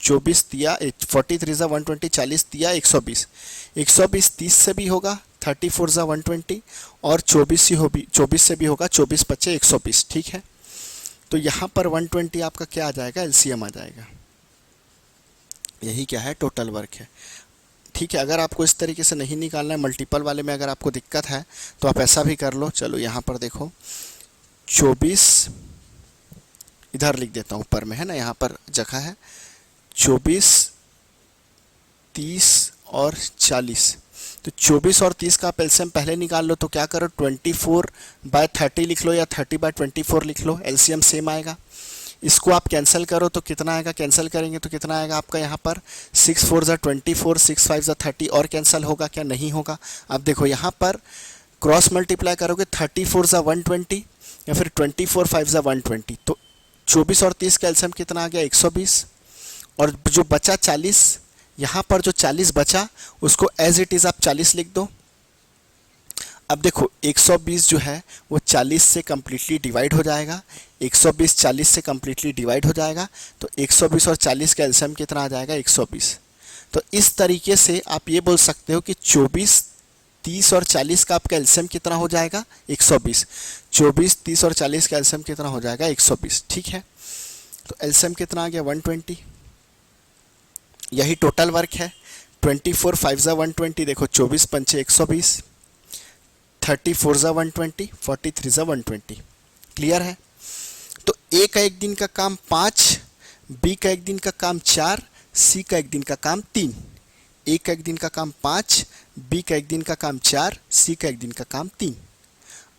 24 दिया 43 ज़ा 120, 40 दिया 120, 120 30 से भी होगा, 34 ज़ा 120 और 24 से भी होगा, 24 पच्चे 120। ठीक है, तो यहाँ पर 120 आपका क्या आ जाएगा? एलसीएम आ जाएगा। यही क्या है? टोटल वर्क है। ठीक है, अगर आपको इस तरीके से नहीं निकालना है, मल्टीपल वाले में अगर आपको दिक्कत है तो आप ऐसा भी कर लो। चलो यहाँ पर देखो 24 इधर लिख देता हूँ ऊपर में, है ना, यहाँ पर जगह है। 24, 30 और 40, तो 24 और 30 का आप एलसीएम पहले निकाल लो, तो क्या करो 24/30 लिख लो या 30/24 लिख लो, एलसीएम सेम आएगा। इसको आप कैंसिल करो तो कितना आएगा? कैंसिल करेंगे तो कितना आएगा आपका यहाँ पर? 6 4 ज़ा 24, 6 5 ज़ा 30 और कैंसिल होगा क्या? नहीं होगा। अब देखो यहाँ पर क्रॉस मल्टीप्लाई करोगे 34 ज़ा 120 या फिर 24 5 ज़ा 120, तो 24 और 30 का एलसीएम कितना आ गया? 120। और जो बचा 40, यहाँ पर जो 40 बचा उसको एज इट इज़ आप 40 लिख दो। अब देखो 120 जो है वो 40 से कम्प्लीटली डिवाइड हो जाएगा, 120 40 से कम्प्लीटली डिवाइड हो जाएगा, तो 120 और 40 का एलसीएम कितना आ जाएगा? 120। तो इस तरीके से आप ये बोल सकते हो कि 24 30 और 40 का आपका एलसीएम कितना हो जाएगा? 120। 24 30 और 40 का एलसीएम कितना हो जाएगा? 120। ठीक है, तो एलसीएम कितना आ गया? 120। यही टोटल वर्क है। 24 5 ज़ा 120, देखो 24 पंचे 120, 34 ज़ा 120, 43 ज़ा 120। क्लियर है? तो ए का एक दिन का काम 5, बी का एक दिन का काम 4, सी का एक दिन का काम 3। ए का एक दिन का काम 5, बी का एक दिन का काम 4, सी का एक दिन का काम 3।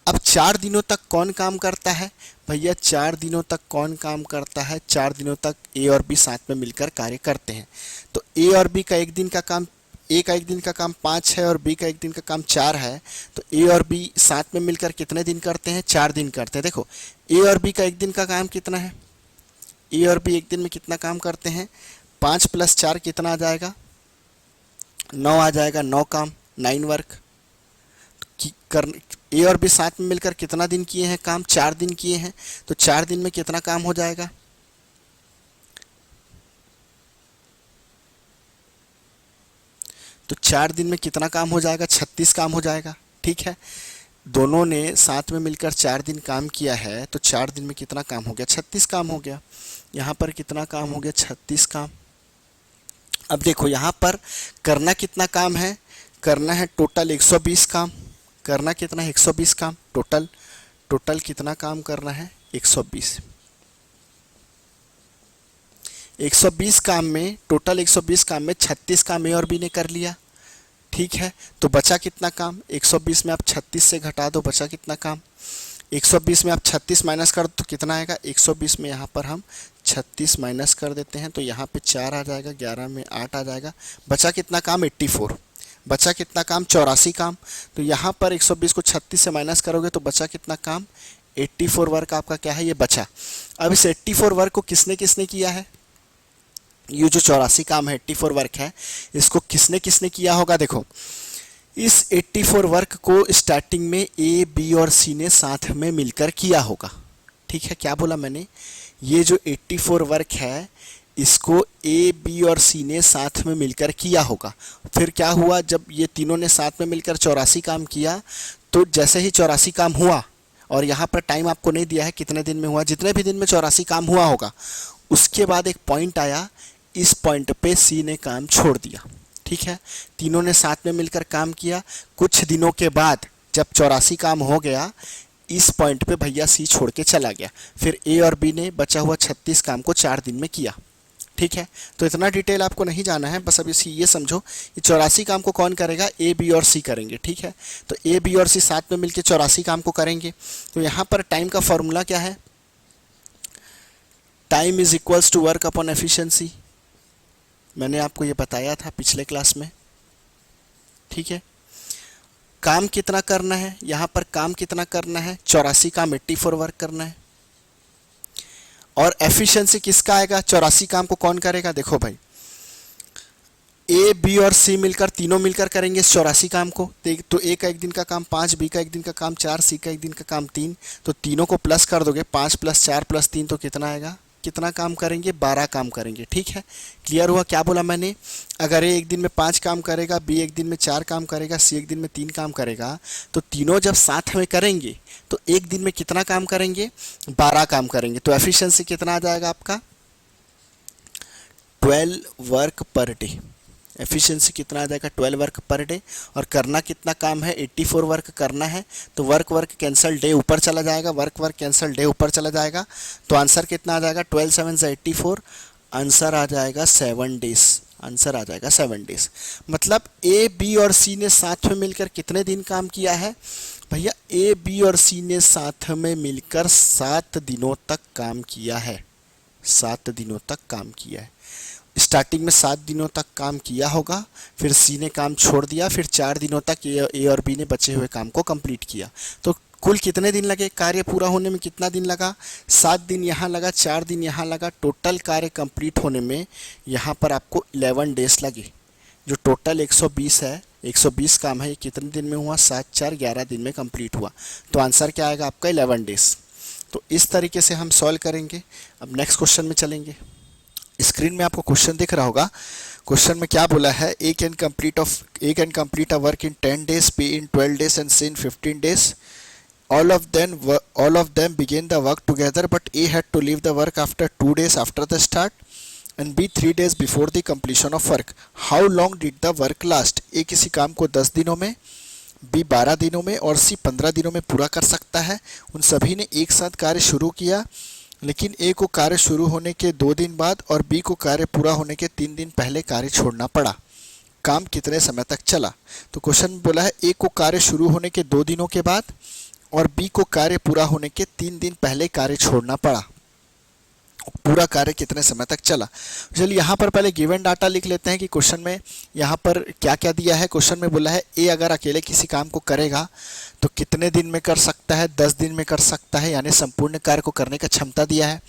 अब 4 दिनों तक कौन काम करता है भैया? 4 दिनों तक कौन काम करता है? 4 दिनों तक ए और बी साथ में मिलकर कार्य करते हैं। तो ए और बी का एक दिन का काम, ए का एक दिन का काम 5 है और बी का एक दिन का काम 4 है। तो ए और बी साथ में मिलकर कितने दिन करते हैं? 4 दिन करते हैं। देखो ए और बी का एक दिन का काम कितना है? ए और बी एक दिन में कितना काम करते हैं? 5 + 4 कितना आ जाएगा? 9 आ जाएगा। 9 काम, 9 वर्क। ए और बी साथ में मिलकर कितना दिन किए हैं काम? 4 दिन किए हैं। तो 4 दिन में कितना काम हो जाएगा? तो 4 दिन में कितना काम हो जाएगा? 36 काम हो जाएगा। ठीक है, दोनों ने साथ में मिलकर 4 दिन काम किया है, तो 4 दिन में कितना काम हो गया? 36 काम हो गया। यहाँ पर कितना काम हो गया? 36 काम। अब देखो यहाँ पर करना कितना काम है? करना है टोटल 120 काम। करना कितना है? 120 काम। टोटल कितना काम करना है? 120। 120 काम में, टोटल 120 काम में 36 काम ए और बी ने कर लिया। ठीक है, तो बचा कितना काम? 120 में आप 36 से घटा दो, बचा कितना काम? 120 में आप 36 माइनस कर दो तो कितना आएगा? 120 में यहाँ पर हम 36 माइनस कर देते हैं तो यहाँ पे 4 आ जाएगा, 11 में 8 आ जाएगा। बचा कितना काम? 84। बचा कितना काम? 84 काम। तो यहाँ पर 120 को 36 से माइनस करोगे तो बचा कितना काम? 84 वर्क आपका क्या है? ये बचा। अब इस 84 वर्क को किसने किसने किया है? ये जो 84 काम है, 84 वर्क है, इसको किसने किसने किया होगा? देखो इस 84 वर्क को स्टार्टिंग में ए, बी और सी ने साथ में मिलकर किया होगा। ठीक है, क्या बोला मैंने? ये जो 84 वर्क है इसको ए, बी और सी ने साथ में मिलकर किया होगा। फिर क्या हुआ? जब ये तीनों ने साथ में मिलकर 84 काम किया, तो जैसे ही 84 काम हुआ, और यहाँ पर टाइम आपको नहीं दिया है कितने दिन में हुआ, जितने भी दिन में 84 काम हुआ होगा, उसके बाद एक पॉइंट आया, इस पॉइंट पे सी ने काम छोड़ दिया। ठीक है, तीनों ने साथ में मिलकर काम किया। कुछ दिनों के बाद जब 84 काम हो गया, इस पॉइंट पे भैया सी छोड़ के चला गया। फिर ए और बी ने बचा हुआ 36 काम को 4 दिन में किया। ठीक है, तो इतना डिटेल आपको नहीं जाना है, बस अब इसी ये समझो कि 84 काम को कौन करेगा? ए, बी और सी करेंगे। ठीक है, तो ए, बी और सी साथ में मिलकर 84 काम को करेंगे। तो यहाँ पर टाइम का फॉर्मूला क्या है? Time is equals to work upon efficiency. मैंने आपको ये बताया था पिछले क्लास में। ठीक है, काम कितना करना है? यहाँ पर काम कितना करना है? 84 काम, 84 वर्क करना है। और एफिशिएंसी किसका आएगा? 84 काम को कौन करेगा? देखो भाई, ए, बी और सी मिलकर, तीनों मिलकर करेंगे इस 84 काम को। तो ए का एक दिन का काम 5, बी का एक दिन का काम 4, सी का एक दिन का काम 3। तो तीनों को प्लस कर दोगे, 5 + 4 + 3 तो कितना आएगा? कितना काम करेंगे? 12 काम करेंगे। ठीक है, क्लियर हुआ? क्या बोला मैंने? अगर ए एक दिन में 5 काम करेगा, बी एक दिन में 4 काम करेगा, सी एक दिन में 3 काम करेगा, तो तीनों जब साथ में करेंगे तो एक दिन में कितना काम करेंगे? 12 काम करेंगे। तो एफिशिएंसी कितना आ जाएगा आपका? 12 वर्क पर डे। एफिशिएंसी कितना आ जाएगा? 12 वर्क पर डे। और करना कितना काम है? 84 वर्क करना है। तो वर्क कैंसिल, डे ऊपर चला जाएगा, वर्क कैंसिल, डे ऊपर चला जाएगा। तो आंसर कितना आ जाएगा? 12 7 84। आंसर आ जाएगा 7 डेज। आंसर आ जाएगा 7 डेज। मतलब ए, बी और सी ने साथ में मिलकर कितने दिन काम किया है भैया? ए, बी और सी ने साथ में मिलकर 7 दिनों तक काम किया है। 7 दिनों तक काम किया है। स्टार्टिंग में 7 दिनों तक काम किया होगा, फिर सी ने काम छोड़ दिया, फिर 4 दिनों तक ए और बी ने बचे हुए काम को कंप्लीट किया। तो कुल कितने दिन लगे? कार्य पूरा होने में कितना दिन लगा? 7 दिन यहाँ लगा, 4 दिन यहाँ लगा। टोटल कार्य कंप्लीट होने में यहाँ पर आपको 11 डेज लगे। जो टोटल 120 है, 120 काम है, ये कितने दिन में हुआ? 7 4 11 दिन में कंप्लीट हुआ। तो आंसर क्या आएगा आपका? 11 डेज। तो इस तरीके से हम सॉल्व करेंगे। अब नेक्स्ट क्वेश्चन में चलेंगे। स्क्रीन में आपको क्वेश्चन दिख रहा होगा। क्वेश्चन में क्या बोला है? A can complete a work in 10 days, B in 12 days and C in 15 days. All of them began the work together, but A had to leave the work after 2 days after the start and B 3 days before the completion of work. How long did the work last? A किसी काम को 10 दिनों में, B 12 दिनों में और C 15 दिनों में पूरा कर सकता है। उन सभी ने एक साथ कार्य शुरू किया लेकिन ए को कार्य शुरू होने के 2 दिन बाद और बी को कार्य पूरा होने के 3 दिन पहले कार्य छोड़ना पड़ा। काम कितने समय तक चला? तो क्वेश्चन में बोला है ए को कार्य शुरू होने के 2 दिनों के बाद और बी को कार्य पूरा होने के 3 दिन पहले कार्य छोड़ना पड़ा। पूरा कार्य कितने समय तक चला? चलिए यहाँ पर पहले गिवन डाटा लिख लेते हैं कि क्वेश्चन में यहाँ पर क्या क्या दिया है। क्वेश्चन में बोला है ए अगर अकेले किसी काम को करेगा तो कितने दिन में कर सकता है? 10 दिन में कर सकता है, यानी संपूर्ण कार्य को करने का क्षमता दिया है।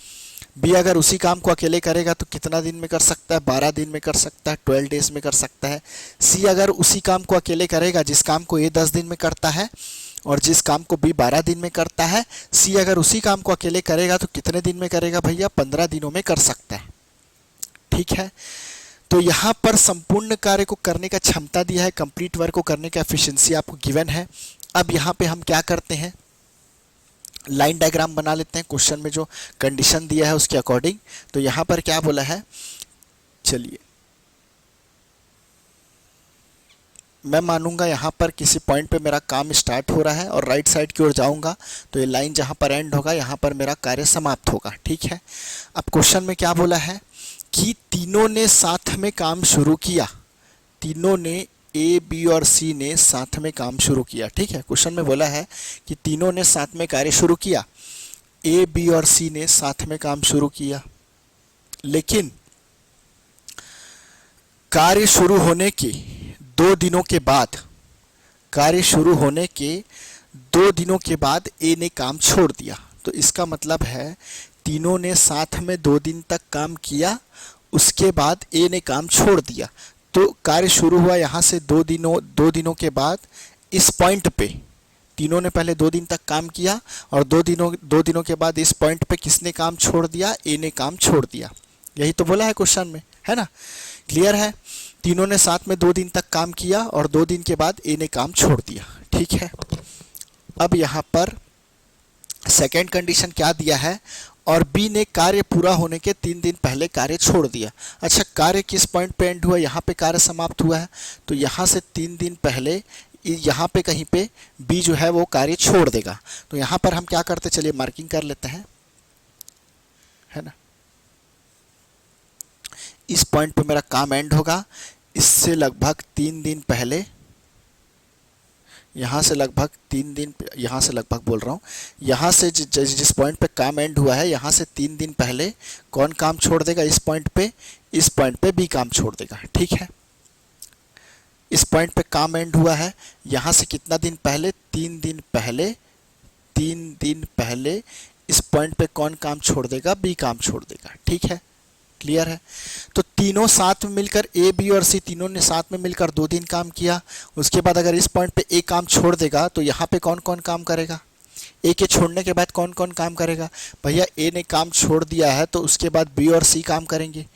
बी अगर उसी काम को अकेले करेगा तो कितना दिन में कर सकता है? 12 दिन में कर सकता है, 12 डेज में कर सकता है। सी अगर उसी काम को अकेले करेगा जिस काम को ए 10 दिन में करता है और जिस काम को बी 12 दिन में करता है, सी अगर उसी काम को अकेले करेगा तो कितने दिन में करेगा भैया? 15 दिनों में कर सकता है। ठीक है, तो यहाँ पर संपूर्ण कार्य को करने का क्षमता दिया है, कंप्लीट वर्क को करने का एफिशिएंसी आपको गिवन है। अब यहाँ पे हम क्या करते हैं, लाइन डायग्राम बना लेते हैं क्वेश्चन में जो कंडीशन दिया है उसके अकॉर्डिंग। तो यहाँ पर क्या बोला है, चलिए मैं मानूंगा यहाँ पर किसी पॉइंट पे मेरा काम स्टार्ट हो रहा है और राइट साइड की ओर जाऊंगा तो ये लाइन जहाँ पर एंड होगा यहाँ पर मेरा कार्य समाप्त होगा। ठीक है, अब क्वेश्चन में क्या बोला है कि तीनों ने साथ में काम शुरू किया। तीनों ने, ए बी और सी ने साथ में काम शुरू किया। ठीक है, क्वेश्चन में बोला है कि तीनों ने साथ में कार्य शुरू किया। ए बी और सी ने साथ में काम शुरू किया, लेकिन कार्य शुरू होने के 2 दिनों के बाद, कार्य शुरू होने के 2 दिनों के बाद ए ने काम छोड़ दिया। तो इसका मतलब है तीनों ने साथ में 2 दिन तक काम किया, उसके बाद ए ने काम छोड़ दिया। तो कार्य शुरू हुआ यहाँ से 2 दिनों के बाद। इस पॉइंट पे तीनों ने पहले 2 दिन तक काम किया और 2 दिनों के बाद इस पॉइंट पे किसने काम छोड़ दिया? ए ने काम छोड़ दिया। यही तो बोला है क्वेश्चन में, है ना? क्लियर है? तीनों ने साथ में 2 दिन तक काम किया और 2 दिन के बाद ए ने काम छोड़ दिया। ठीक है, अब यहाँ पर सेकेंड कंडीशन क्या दिया है, और बी ने कार्य पूरा होने के 3 दिन पहले कार्य छोड़ दिया। अच्छा, कार्य किस पॉइंट पे एंड हुआ? यहाँ पे कार्य समाप्त हुआ है, तो यहाँ से 3 दिन पहले यहाँ पे कहीं पे बी जो है वो कार्य छोड़ देगा। तो यहाँ पर हम क्या करते, चलिए मार्किंग कर लेते हैं, है ना? इस पॉइंट पे मेरा काम एंड होगा, इससे लगभग 3 दिन पहले, यहाँ से लगभग 3 दिन, यहाँ से लगभग बोल रहा हूँ, यहाँ से जिस पॉइंट पे काम एंड हुआ है यहाँ से 3 दिन पहले कौन काम छोड़ देगा? इस पॉइंट पे बी काम छोड़ देगा। ठीक है, इस पॉइंट पे काम एंड हुआ है, यहाँ से कितना दिन पहले? 3 दिन पहले। 3 दिन पहले इस पॉइंट पे कौन काम छोड़ देगा? बी काम छोड़ देगा। ठीक है, क्लियर है? तो तीनों साथ में मिलकर, ए बी और सी तीनों ने साथ में मिलकर 2 दिन काम किया। उसके बाद अगर इस पॉइंट पे ए काम छोड़ देगा तो यहाँ पे कौन कौन काम करेगा? ए के छोड़ने के बाद कौन कौन काम करेगा? भैया ए ने काम छोड़ दिया है तो उसके बाद बी और सी काम करेंगे।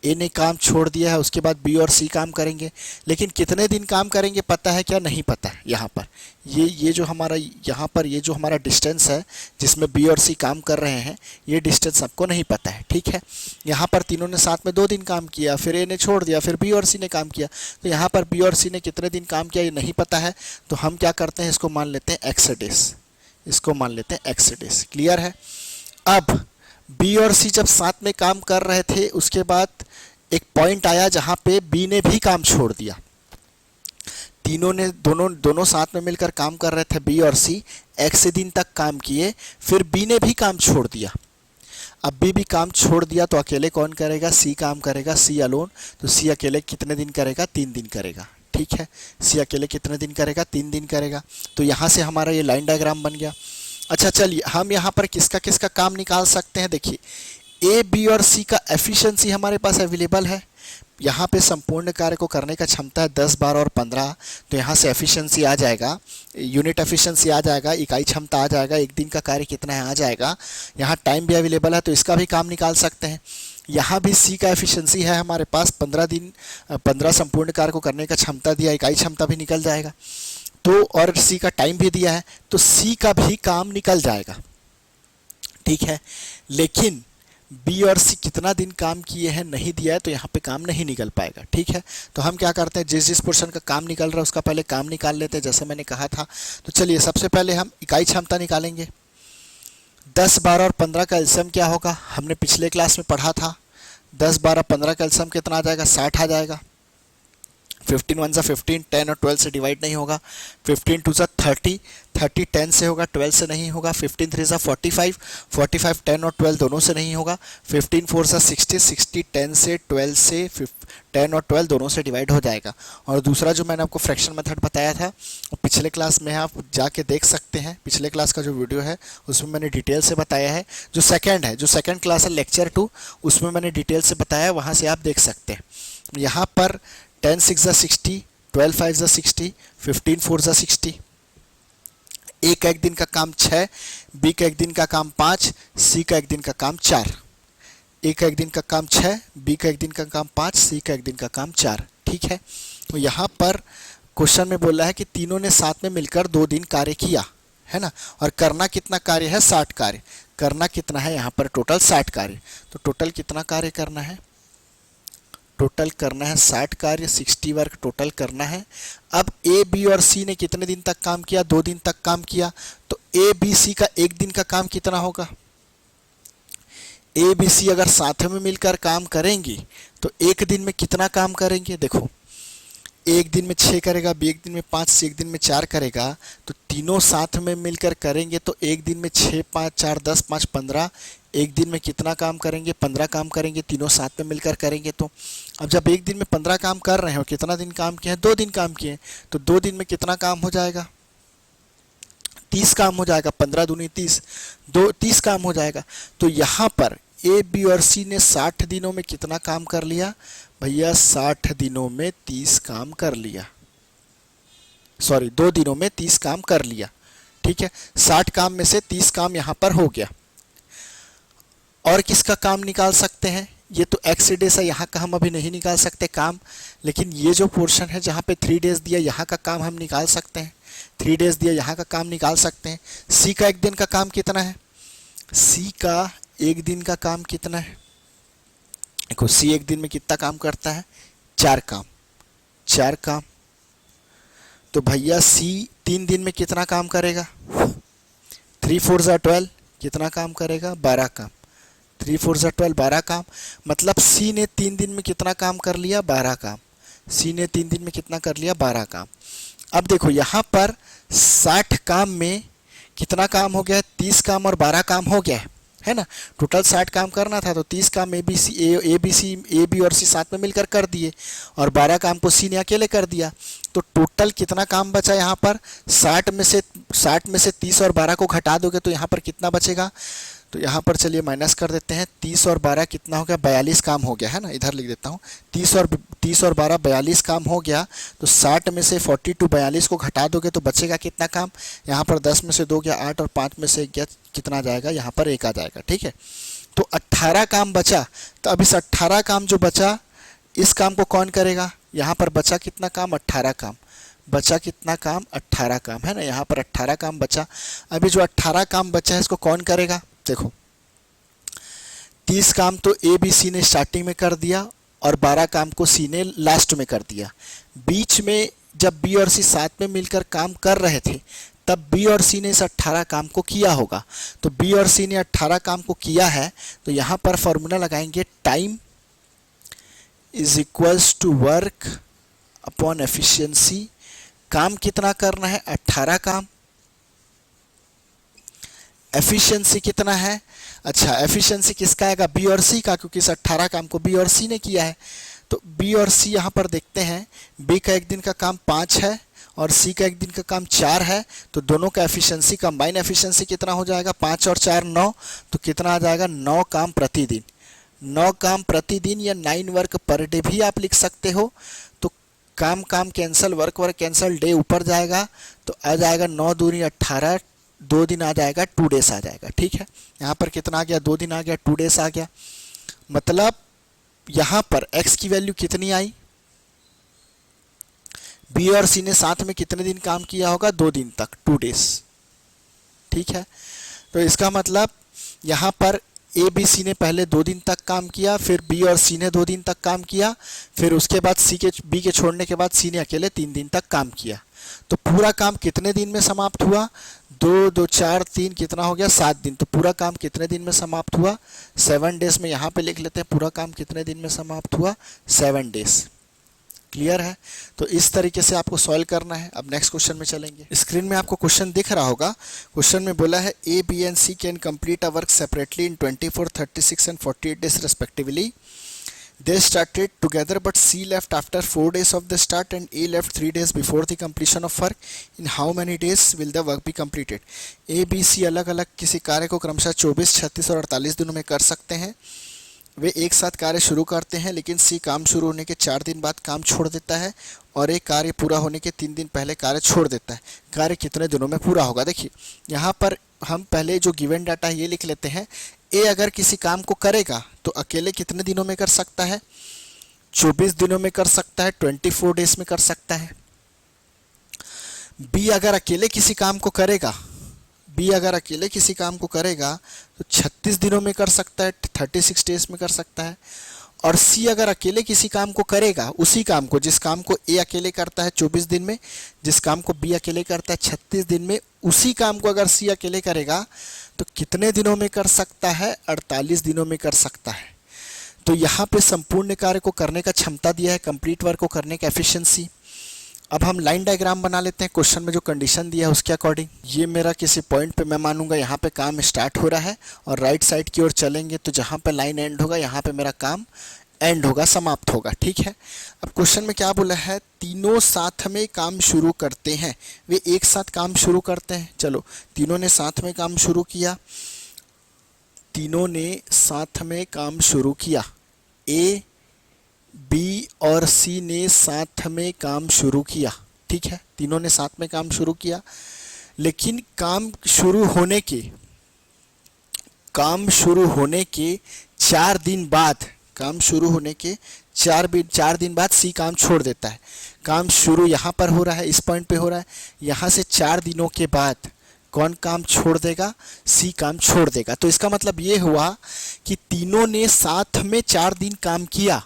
ए ने काम छोड़ दिया है, उसके बाद बी और सी काम करेंगे। लेकिन कितने दिन काम करेंगे पता है क्या? नहीं पता है। यहाँ पर ये जो हमारा यहाँ पर ये जो हमारा डिस्टेंस है जिसमें बी और सी काम कर रहे हैं, ये डिस्टेंस सबको नहीं पता है। ठीक है, यहाँ पर तीनों ने साथ में 2 दिन काम किया, फिर ए ने छोड़ दिया, फिर बी और सी ने काम किया। तो यहाँ पर बी और सी ने कितने दिन काम किया ये नहीं पता है, तो हम क्या करते हैं, इसको मान लेते हैं एक्स डेज। इसको मान लेते हैं एक्स डेज। क्लियर है? अब बी और सी जब साथ में काम कर रहे थे, उसके बाद एक पॉइंट आया जहां पे बी ने भी काम छोड़ दिया। तीनों ने दोनों साथ में मिलकर काम कर रहे थे, बी और सी एक्स दिन तक काम किए, फिर बी ने भी काम छोड़ दिया। अब बी भी काम छोड़ दिया तो अकेले कौन करेगा? सी काम करेगा, सी अलोन। तो सी अकेले कितने दिन करेगा? 3 दिन करेगा। ठीक है, सी अकेले कितने दिन करेगा? 3 दिन करेगा। तो यहाँ से हमारा ये लाइन डायग्राम बन गया। अच्छा, चलिए हम यहाँ पर किसका किसका काम निकाल सकते हैं। देखिए, ए बी और सी का एफिशिएंसी हमारे पास अवेलेबल है। यहाँ पे संपूर्ण कार्य को करने का क्षमता है 10, 12 और 15। तो यहाँ से एफिशिएंसी आ जाएगा, यूनिट एफिशिएंसी आ जाएगा, इकाई क्षमता आ जाएगा, एक दिन का कार्य कितना है आ जाएगा। यहाँ टाइम भी अवेलेबल है तो इसका भी काम निकाल सकते हैं। यहाँ भी सी का एफिशिएंसी है हमारे पास 15 संपूर्ण कार्य को करने का क्षमता दिया, इकाई क्षमता भी निकल जाएगा। तो और सी का टाइम भी दिया है तो सी का भी काम निकल जाएगा। ठीक है, लेकिन बी और सी कितना दिन काम किए हैं नहीं दिया है तो यहाँ पे काम नहीं निकल पाएगा। ठीक है, तो हम क्या करते हैं, जिस पोर्शन का काम निकल रहा है उसका पहले काम निकाल लेते हैं, जैसे मैंने कहा था। तो चलिए सबसे पहले हम इकाई क्षमता निकालेंगे। 10, 12 और 15 का एलसीएम क्या होगा, हमने पिछले क्लास में पढ़ा था। 10, 12, 15 का एलसीएम कितना आ जाएगा, 60 आ जाएगा। 15 1 सा 15, 10 और 12 से डिवाइड नहीं होगा। 15 2 सा 30, 30 10 से होगा, 12 से नहीं होगा। 15 3 सा 45, 45 10 और 12 दोनों से नहीं होगा। 15 4 सा 60, 60 10 से 12 से 10 और 12 दोनों से डिवाइड हो जाएगा। और दूसरा जो मैंने आपको फ्रैक्शन मेथड बताया था पिछले क्लास में आप जाके देख सकते हैं, पिछले क्लास का जो वीडियो है उसमें मैंने डिटेल से बताया है। जो सेकंड क्लास है लेक्चर 2, उसमें मैंने डिटेल से बताया, वहाँ से आप देख सकते हैं। यहाँ पर 10 6 ज़ा 60, 12 5 ज़ा 60, 15 4 ज़ा 60। ए का एक दिन का काम 6, बी का एक दिन का काम 5, सी का एक दिन का काम 4। ए का एक दिन का काम 6, बी का एक दिन का काम 5, सी का एक दिन का काम 4। ठीक है, तो यहाँ पर क्वेश्चन में बोला है कि तीनों ने साथ में मिलकर 2 दिन कार्य किया, है ना। और करना कितना कार्य है, 60 कार्य। करना कितना है यहाँ पर, टोटल 60 कार्य। तो टोटल कितना कार्य करना है, टोटल करना है 60 कार्य, 60 वर्क टोटल करना है। अब ए बी और सी ने कितने दिन तक काम किया, 2 दिन तक काम किया। तो ए बी सी का एक दिन का काम कितना होगा, ए बी सी अगर साथ में मिलकर काम करेंगे तो एक दिन में कितना काम करेंगे, देखो एक दिन में 6 करेगा, बी एक दिन में 5, सी एक दिन में 4 करेगा। तो तीनों साथ में मिलकर करेंगे तो एक दिन में 6 5 4 10 5 15, एक दिन में कितना काम करेंगे, 15 काम करेंगे, तीनों साथ में मिलकर करेंगे। तो अब जब एक दिन में 15 काम कर रहे हो, कितना दिन काम किए हैं, 2 दिन काम किए हैं, तो 2 दिन में कितना काम हो जाएगा, 30 काम हो जाएगा। 15 दूनी 30, 30 काम हो जाएगा। तो यहाँ पर ए बी और सी ने 60 दिनों में कितना काम कर लिया भैया, 60 दिनों में 30 काम कर लिया, सॉरी 2 दिनों में 30 काम कर लिया। ठीक है, 60 काम में से 30 काम यहाँ पर हो गया। और किसका काम निकाल सकते हैं, ये तो एक्स डेज है, यहाँ का हम अभी नहीं निकाल सकते काम, लेकिन ये जो पोर्शन है जहाँ पे 3 डेज दिया, यहाँ का काम हम निकाल सकते हैं। 3 डेज दिया, यहाँ का काम निकाल सकते हैं। सी का एक दिन का काम कितना है, सी का एक दिन का काम कितना है, देखो सी एक दिन में कितना काम करता है, 4 काम, 4 काम। तो भैया सी 3 दिन में कितना काम करेगा, 3 4 ज़ा 12, कितना काम करेगा, 12 काम। 3 4 ज़ा 12, 12 काम। मतलब सी ने 3 दिन में कितना काम कर लिया, 12 काम। सी ने 3 दिन में कितना कर लिया, 12 काम। अब देखो यहाँ पर 60 काम में कितना काम हो गया है, 30 काम और 12 काम हो गया है ना। टोटल 60 काम करना था, तो 30 काम ए बी और सी साथ में मिलकर कर दिए, और 12 काम को सी ने अकेले कर दिया। तो टोटल कितना काम बचा यहाँ पर, 60 में से 30 और 12 को घटा दोगे तो यहाँ पर कितना बचेगा। तो यहाँ पर चलिए माइनस कर देते हैं, 30 और 12 कितना हो गया, 42 काम हो गया, है ना। इधर लिख देता हूँ, 30 और 12 42 काम हो गया। तो 60 में से 42 42 को घटा दोगे तो बचेगा कितना काम, यहाँ पर 10 में से 2 गया 8 और 5 में से 1 गया, कितना आ जाएगा, यहाँ पर 1 आ जाएगा। ठीक है, तो 18 काम बचा। तो अब इस 18 काम जो बचा, इस काम को कौन करेगा, यहाँ पर बचा कितना काम, 18 काम। बचा कितना काम, 18 काम, है ना। यहाँ पर 18 काम बचा। अभी जो 18 काम बचा है इसको कौन करेगा, देखो 30 काम तो ए बी सी ने स्टार्टिंग में कर दिया और 12 काम को सी ने लास्ट में कर दिया। बीच में जब बी और सी साथ में मिलकर काम कर रहे थे तब बी और सी ने इस 18 काम को किया होगा। तो बी और सी ने 18 काम को किया है, तो यहाँ पर फॉर्मूला लगाएंगे, time is equals to work upon efficiency. काम कितना करना है, 18 काम। एफिशिएंसी कितना है, अच्छा एफिशिएंसी किसका आएगा, बी और सी का, क्योंकि इस 18 काम को बी और सी ने किया है। तो बी और सी यहाँ पर देखते हैं, बी का एक दिन का काम 5 है और सी का एक दिन का काम 4 है। तो दोनों का एफिशिएंसी, कंबाइन एफिशिएंसी कितना हो जाएगा, 5 और 4 9। तो कितना आ जाएगा, 9 काम प्रतिदिन। 9 काम प्रतिदिन या 9 वर्क पर डे भी आप लिख सकते हो। तो काम काम cancel, work work cancel, day ऊपर जाएगा तो आ जाएगा 9 दूनी 18, 2 दिन आ जाएगा, 2 डेज आ जाएगा। ठीक है, यहाँ पर कितना आ गया, 2 दिन आ गया, 2 डेज आ गया। मतलब यहाँ पर x की वैल्यू कितनी आई, बी और सी ने साथ में कितने दिन काम किया होगा, 2 दिन तक, 2 डेज। ठीक है, तो इसका मतलब यहाँ पर ए बी सी ने पहले 2 दिन तक काम किया, फिर बी और सी ने 2 दिन तक काम किया, फिर उसके बाद बी के छोड़ने के बाद सी ने अकेले 3 दिन तक काम किया। तो पूरा काम कितने दिन में समाप्त हुआ, दो दो चार तीन, कितना हो गया 7 दिन। तो पूरा काम कितने दिन में समाप्त हुआ? 7 डेज में। यहाँ पे लिख लेते हैं पूरा काम कितने दिन में समाप्त हुआ? 7 डेज। क्लियर है? तो इस तरीके से आपको सॉल्व करना है। अब नेक्स्ट क्वेश्चन में चलेंगे। स्क्रीन में आपको क्वेश्चन दिख रहा होगा। क्वेश्चन में बोला है A B and C can complete a work separately in 24, 36 and 48 days respectively. They started together but C left after 4 days of the start and A left 3 days before the completion of work. In how many days will the work be completed? A, B, C अलग अलग किसी कार्य को क्रमशः 24, 36 और 48 दिनों में कर सकते हैं। वे एक साथ कार्य शुरू करते हैं, लेकिन सी काम शुरू होने के 4 दिन बाद काम छोड़ देता है और एक कार्य पूरा होने के 3 दिन पहले कार्य छोड़ देता है। कार्य कितने दिनों में पूरा होगा? देखिए यहाँ पर हम पहले जो गिवन डाटा है ये लिख लेते हैं। ए अगर किसी काम को करेगा तो अकेले कितने दिनों में कर सकता है? 24 दिनों में कर सकता है, 24 डेज में कर सकता है। बी अगर अकेले किसी काम को करेगा, बी अगर अकेले किसी काम को करेगा तो 36 दिनों में कर सकता है, 36 डेज में कर सकता है। और सी अगर अकेले किसी काम को करेगा, उसी काम को, जिस काम को ए अकेले करता है 24 दिन में, जिस काम को बी अकेले करता है 36 दिन में, उसी काम को अगर सी अकेले करेगा तो कितने दिनों में कर सकता है? 48 दिनों में कर सकता है। तो यहाँ पे संपूर्ण कार्य को करने का क्षमता दिया है, कंप्लीट वर्क को करने का एफिशिएंसी। अब हम लाइन डायग्राम बना लेते हैं क्वेश्चन में जो कंडीशन दिया है उसके अकॉर्डिंग। ये मेरा किसी पॉइंट पे मैं मानूंगा यहाँ पे काम स्टार्ट हो रहा है और राइट साइड की ओर चलेंगे तो जहाँ पे लाइन एंड होगा यहाँ पे मेरा काम एंड होगा, समाप्त होगा। ठीक है। अब क्वेश्चन में क्या बोला है? तीनों साथ में काम शुरू करते हैं। वे एक साथ काम शुरू करते हैं। चलो, तीनों ने साथ में काम शुरू किया, तीनों ने साथ में काम शुरू किया। ए, बी और सी ने साथ में काम शुरू किया। ठीक है, तीनों ने साथ में काम शुरू किया, लेकिन काम शुरू होने के 4 दिन बाद, काम शुरू होने के 4 दिन बाद सी काम छोड़ देता है। काम शुरू यहाँ पर हो रहा है, इस पॉइंट पे हो रहा है, यहाँ से 4 दिनों के बाद कौन काम छोड़ देगा? सी काम छोड़ देगा। तो इसका मतलब ये हुआ कि तीनों ने साथ में 4 दिन काम किया।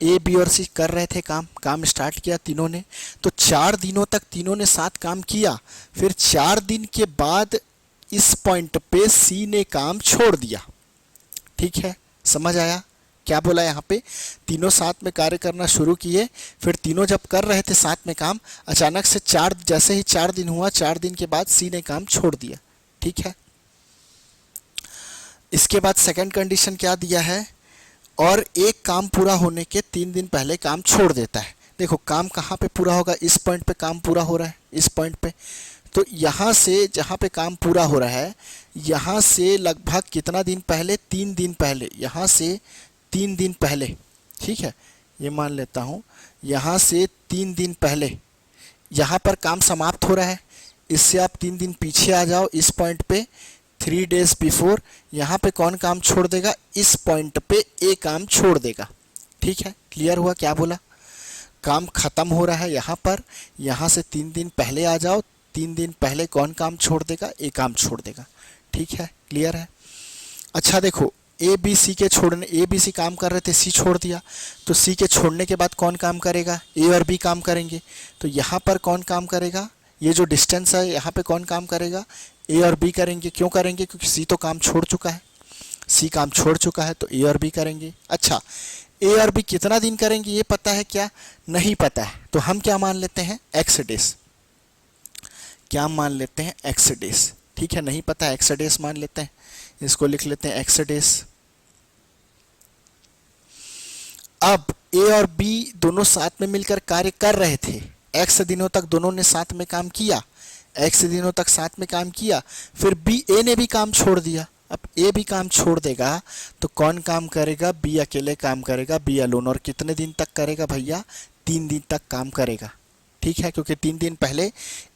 ए, बी और सी कर रहे थे काम स्टार्ट किया तीनों ने, तो 4 दिनों तक तीनों ने साथ काम किया। फिर 4 दिन के बाद इस पॉइंट पे सी ने काम छोड़ दिया। ठीक है, समझ आया क्या बोला? यहाँ पे तीनों साथ में कार्य करना शुरू किए, फिर तीनों जब कर रहे थे साथ में काम, अचानक से जैसे ही 4 दिन हुआ, 4 दिन के बाद सी ने काम छोड़ दिया। ठीक है। इसके बाद सेकंड कंडीशन क्या दिया है? और एक काम पूरा होने के 3 दिन पहले काम छोड़ देता है। देखो काम कहाँ पे पूरा होगा? इस पॉइंट पे काम पूरा हो रहा है, इस पॉइंट पे। तो यहाँ से जहाँ पे काम पूरा हो रहा है, यहाँ से लगभग कितना दिन पहले? 3 दिन पहले। यहाँ से 3 दिन पहले, ठीक है, ये मान लेता हूँ, यहाँ से 3 दिन पहले यहाँ पर काम समाप्त हो रहा है। इससे आप 3 दिन पीछे आ जाओ, इस पॉइंट पे 3 डेज बिफोर, यहाँ पे कौन काम छोड़ देगा? इस पॉइंट पे ए काम छोड़ देगा। ठीक है, क्लियर हुआ क्या बोला? काम खत्म हो रहा है यहाँ पर, यहाँ से 3 दिन पहले आ जाओ, 3 दिन पहले कौन काम छोड़ देगा? ए काम छोड़ देगा। ठीक है, क्लियर है। अच्छा देखो, ए बी सी काम कर रहे थे, सी छोड़ दिया, तो सी के छोड़ने के बाद कौन काम करेगा? ए और बी काम करेंगे। तो यहाँ पर कौन काम करेगा? ये जो डिस्टेंस है यहाँ पे कौन काम करेगा? ए और बी करेंगे। क्यों करेंगे? क्योंकि सी तो काम छोड़ चुका है, सी काम छोड़ चुका है, तो ए और बी करेंगे। अच्छा, ए और बी कितना दिन करेंगे ये पता है क्या? नहीं पता है। तो हम क्या मान लेते हैं? X days. क्या मान लेते हैं? X days. ठीक है, नहीं पता, एक्स डेज मान लेते हैं, इसको लिख लेते हैं एक्स डेज। अब ए और बी दोनों साथ में मिलकर कार्य कर रहे थे, एक्स दिनों तक दोनों ने साथ में काम किया, एक्स दिनों तक साथ में काम किया, फिर ए ने भी काम छोड़ दिया। अब ए भी काम छोड़ देगा तो कौन काम करेगा? बी अकेले काम करेगा, बी अलोन। और कितने दिन तक करेगा भैया? 3 दिन तक काम करेगा। ठीक है, क्योंकि 3 दिन पहले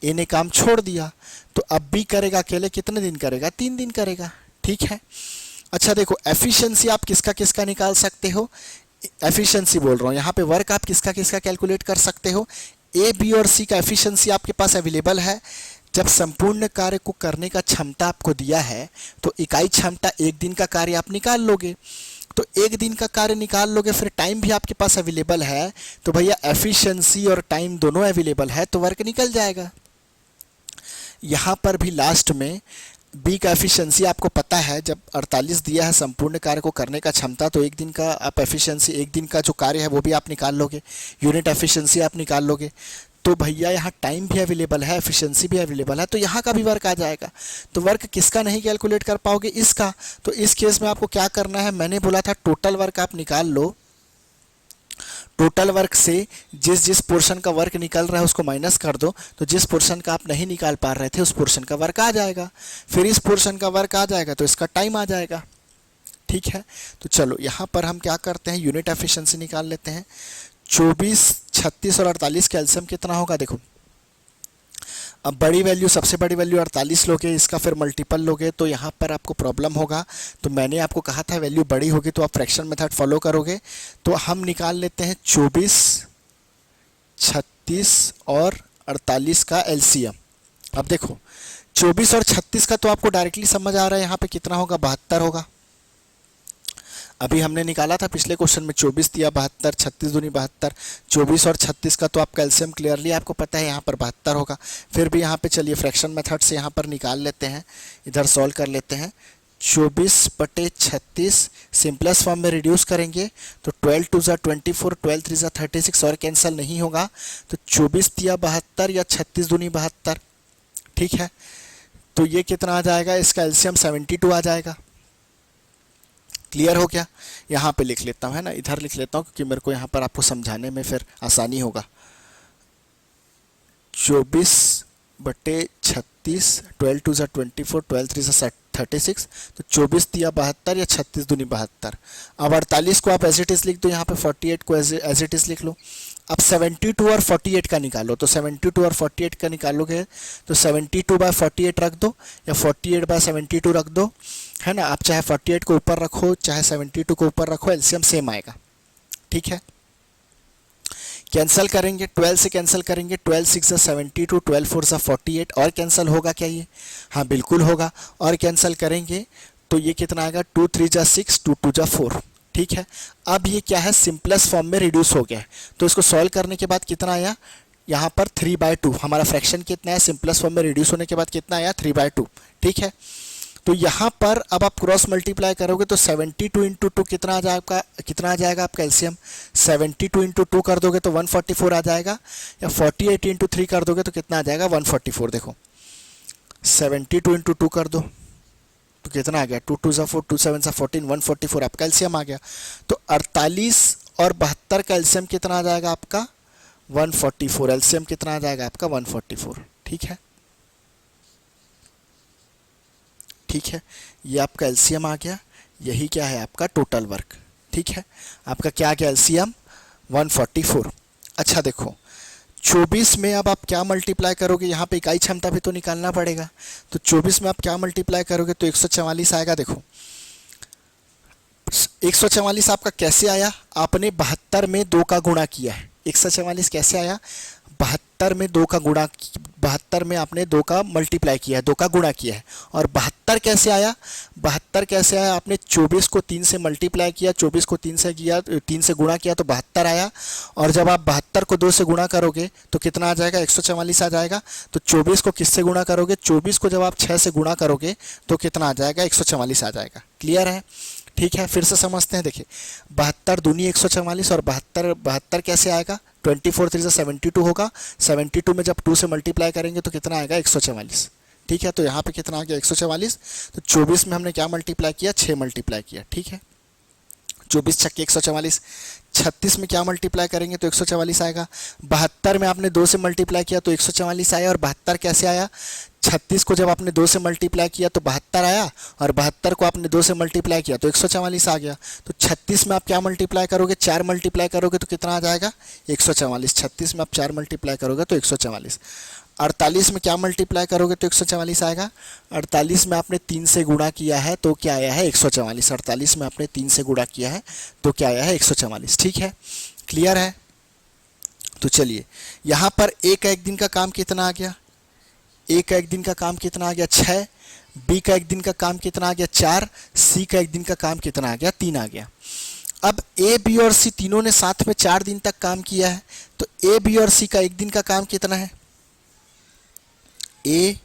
ए ने काम छोड़ दिया, तो अब बी करेगा अकेले, कितने दिन करेगा? 3 दिन करेगा। ठीक है। अच्छा देखो, एफिशिएंसी आप किसका किसका निकाल सकते हो? एफिशिएंसी बोल रहा हूँ, यहाँ पे वर्क आप किसका किसका कैलकुलेट कर सकते हो? ए, बी और सी का एफिशिएंसी आपके पास अवेलेबल है। जब संपूर्ण कार्य को करने का क्षमता आपको दिया है तो इकाई क्षमता 1 दिन का कार्य आप निकाल लोगे, तो 1 दिन का कार्य निकाल लोगे, फिर टाइम भी आपके पास अवेलेबल है, तो भैया एफिशिएंसी और टाइम दोनों अवेलेबल है, तो वर्क निकल जाएगा। यहाँ पर भी लास्ट में बी का एफिशिएंसी आपको पता है, जब 48 दिया है संपूर्ण कार्य को करने का क्षमता, तो एक दिन का आप एफिशिएंसी, एक दिन का जो कार्य है वो भी आप निकाल लोगे, यूनिट एफिशिएंसी आप निकाल लोगे। तो भैया यहाँ टाइम भी अवेलेबल है, एफिशिएंसी भी अवेलेबल है, तो यहाँ का भी वर्क आ जाएगा। तो वर्क किसका नहीं कैलकुलेट कर पाओगे? इसका। तो इस केस में आपको क्या करना है, मैंने बोला था टोटल वर्क आप निकाल लो। टोटल वर्क से जिस जिस पोर्शन का वर्क निकल रहा है उसको माइनस कर दो, तो जिस पोर्शन का आप नहीं निकाल पा रहे थे उस पोर्शन का वर्क आ जाएगा। फिर इस पोर्शन का वर्क आ जाएगा तो इसका टाइम आ जाएगा। ठीक है, तो चलो यहाँ पर हम क्या करते हैं, यूनिट एफिशिएंसी निकाल लेते हैं। 24, 36 और 48 का एलसीएम कितना होगा? देखो, अब बड़ी वैल्यू, सबसे बड़ी वैल्यू 48 लोगे, इसका फिर मल्टीपल लोगे तो यहाँ पर आपको प्रॉब्लम होगा। तो मैंने आपको कहा था वैल्यू बड़ी होगी तो आप फ्रैक्शन मेथड फॉलो करोगे। तो हम निकाल लेते हैं 24, 36 और 48 का एलसीएम। अब देखो 24 और 36 का तो आपको डायरेक्टली समझ आ रहा है, यहाँ पे कितना होगा? 72 होगा। अभी हमने निकाला था पिछले क्वेश्चन में, 24 दिया 72, 36 दूनी 72, 24 और 36 का तो आप कैल्शियम क्लियरली आपको पता है यहाँ पर 72 होगा। फिर भी यहाँ पे चलिए फ्रैक्शन मेथड से यहाँ पर निकाल लेते हैं, इधर सॉल्व कर लेते हैं। 24/36 सिंपलेस्ट फॉर्म में रिड्यूस करेंगे तो 12 2 24, 12 3 36 और कैंसिल नहीं होगा। तो 24 दिया 72 या 36 दूनी 72। ठीक है, तो ये कितना आ जाएगा? इसका एलसीएम 72 आ जाएगा। क्लियर हो गया? यहाँ पे लिख लेता हूँ, है ना, इधर लिख लेता हूँ क्योंकि मेरे को यहाँ पर आपको समझाने में फिर आसानी होगा। 24/36, 12 2 24, 12 3 36, तो 24 दिया 72 या 36 दूनी 72। अब 48 को आप एज इट इज लिख दो, यहाँ पे 48 को एज इट इज लिख लो। अब 72 और 48 का निकालो, तो 72 और 48 का निकालोगे तो 72/48 रख दो या 48/72 रख दो, है ना। आप चाहे 48 को ऊपर रखो चाहे 72 को ऊपर रखो, एलसीएम सेम आएगा। ठीक है, कैंसिल करेंगे, 12 से कैंसिल करेंगे, 12 6 72, 12 4 48, और कैंसिल होगा क्या ये? हाँ बिल्कुल होगा। और कैंसिल करेंगे तो ये कितना आएगा? 2 3 6, 2 2 4। ठीक है, अब ये क्या है? सिंपलेस्ट फॉर्म में रिड्यूस हो गया है। तो इसको सॉल्व करने के बाद कितना आया? यहाँ पर 3/2। हमारा फ्रैक्शन कितना है? सिंपलेस्ट फॉर्म में रिड्यूस होने के बाद कितना आया? 3/2। ठीक है, तो यहाँ पर अब आप क्रॉस मल्टीप्लाई करोगे तो 72 इंटू 2 कितना आ जाएगा? कितना आ जाएगा आपका एलसीएम? 72 इंटू 2 कर दोगे तो 144 आ जाएगा, या 48 इंटू 3 कर दोगे तो कितना आ जाएगा? 144। देखो 72 इंटू 2 कर दो तो कितना आ गया? 2 2 4, 2 7 14, 144 आपका एलसीएम आ गया। तो 48 और 72 का एलसीएम कितना आ जाएगा आपका? 144। एलसीएम कितना आ जाएगा आपका? 144। ठीक है, ठीक है, ये आपका एलसीएम आ गया। यही क्या है? आपका टोटल वर्क। ठीक है, आपका क्या आ गया? एलसीएम 144। अच्छा देखो 24 में अब आप क्या मल्टीप्लाई करोगे? यहाँ पे इकाई क्षमता भी तो निकालना पड़ेगा। तो 24 में आप क्या मल्टीप्लाई करोगे? तो 144 आएगा। देखो 144 आपका कैसे आया? आपने 72 में 2 का गुणा किया है। 144 कैसे आया? 72 में 2 का गुणा, 72 में आपने 2 का मल्टीप्लाई किया है, 2 का गुणा किया है। और 72 कैसे आया? 72 कैसे आया? आपने 24 को 3 से मल्टीप्लाई किया, 24 को 3 से किया, 3 से गुणा किया तो 72 आया। और जब आप 72 को 2 से गुणा करोगे तो कितना आ जाएगा? 144 आ जाएगा। तो 24 को किससे गुणा करोगे? 24 को जब आप 6 से गुणा करोगे तो कितना आ जाएगा? 144 आ जाएगा। क्लियर है? ठीक है, फिर से समझते हैं। देखिए 72 दूनी 144 और 72 कैसे आएगा? 24 3 72 होगा। 72 में जब 2 से मल्टीप्लाई करेंगे तो कितना आएगा? 144। ठीक है, तो यहाँ पे कितना आ गया? 144। तो 24 में हमने क्या मल्टीप्लाई किया? 6 मल्टीप्लाई किया। ठीक है, 24 छक्के 144। 36 में क्या मल्टीप्लाई करेंगे तो 144 आएगा। 72 में आपने 2 से मल्टीप्लाई किया तो 144 आया। और 72 कैसे आया? 36 को जब आपने 2 से मल्टीप्लाई किया तो 72 आया, और 72 को आपने 2 से मल्टीप्लाई किया तो 144 आ गया। तो 36 में आप क्या मल्टीप्लाई करोगे? 4 मल्टीप्लाई करोगे तो कितना आ जाएगा? 144। 36 में आप 4 मल्टीप्लाई करोगे तो 144। 48 में क्या मल्टीप्लाई करोगे तो 144 आएगा। 48 में आपने 3 से गुणा किया है तो क्या आया है? 144। 48 में आपने 3 से गुणा किया है तो क्या आया है? 144। ठीक है, क्लियर है? तो चलिए यहाँ पर ए का एक दिन का काम कितना आ गया? ए का एक दिन का काम कितना आ गया? 6। बी का एक दिन का काम कितना आ गया? 4। सी का एक दिन का काम कितना आ गया? 3 आ गया। अब ए, बी और सी तीनों ने साथ में 4 दिन तक काम किया है, तो ए, बी और सी का एक दिन का काम कितना है? ए,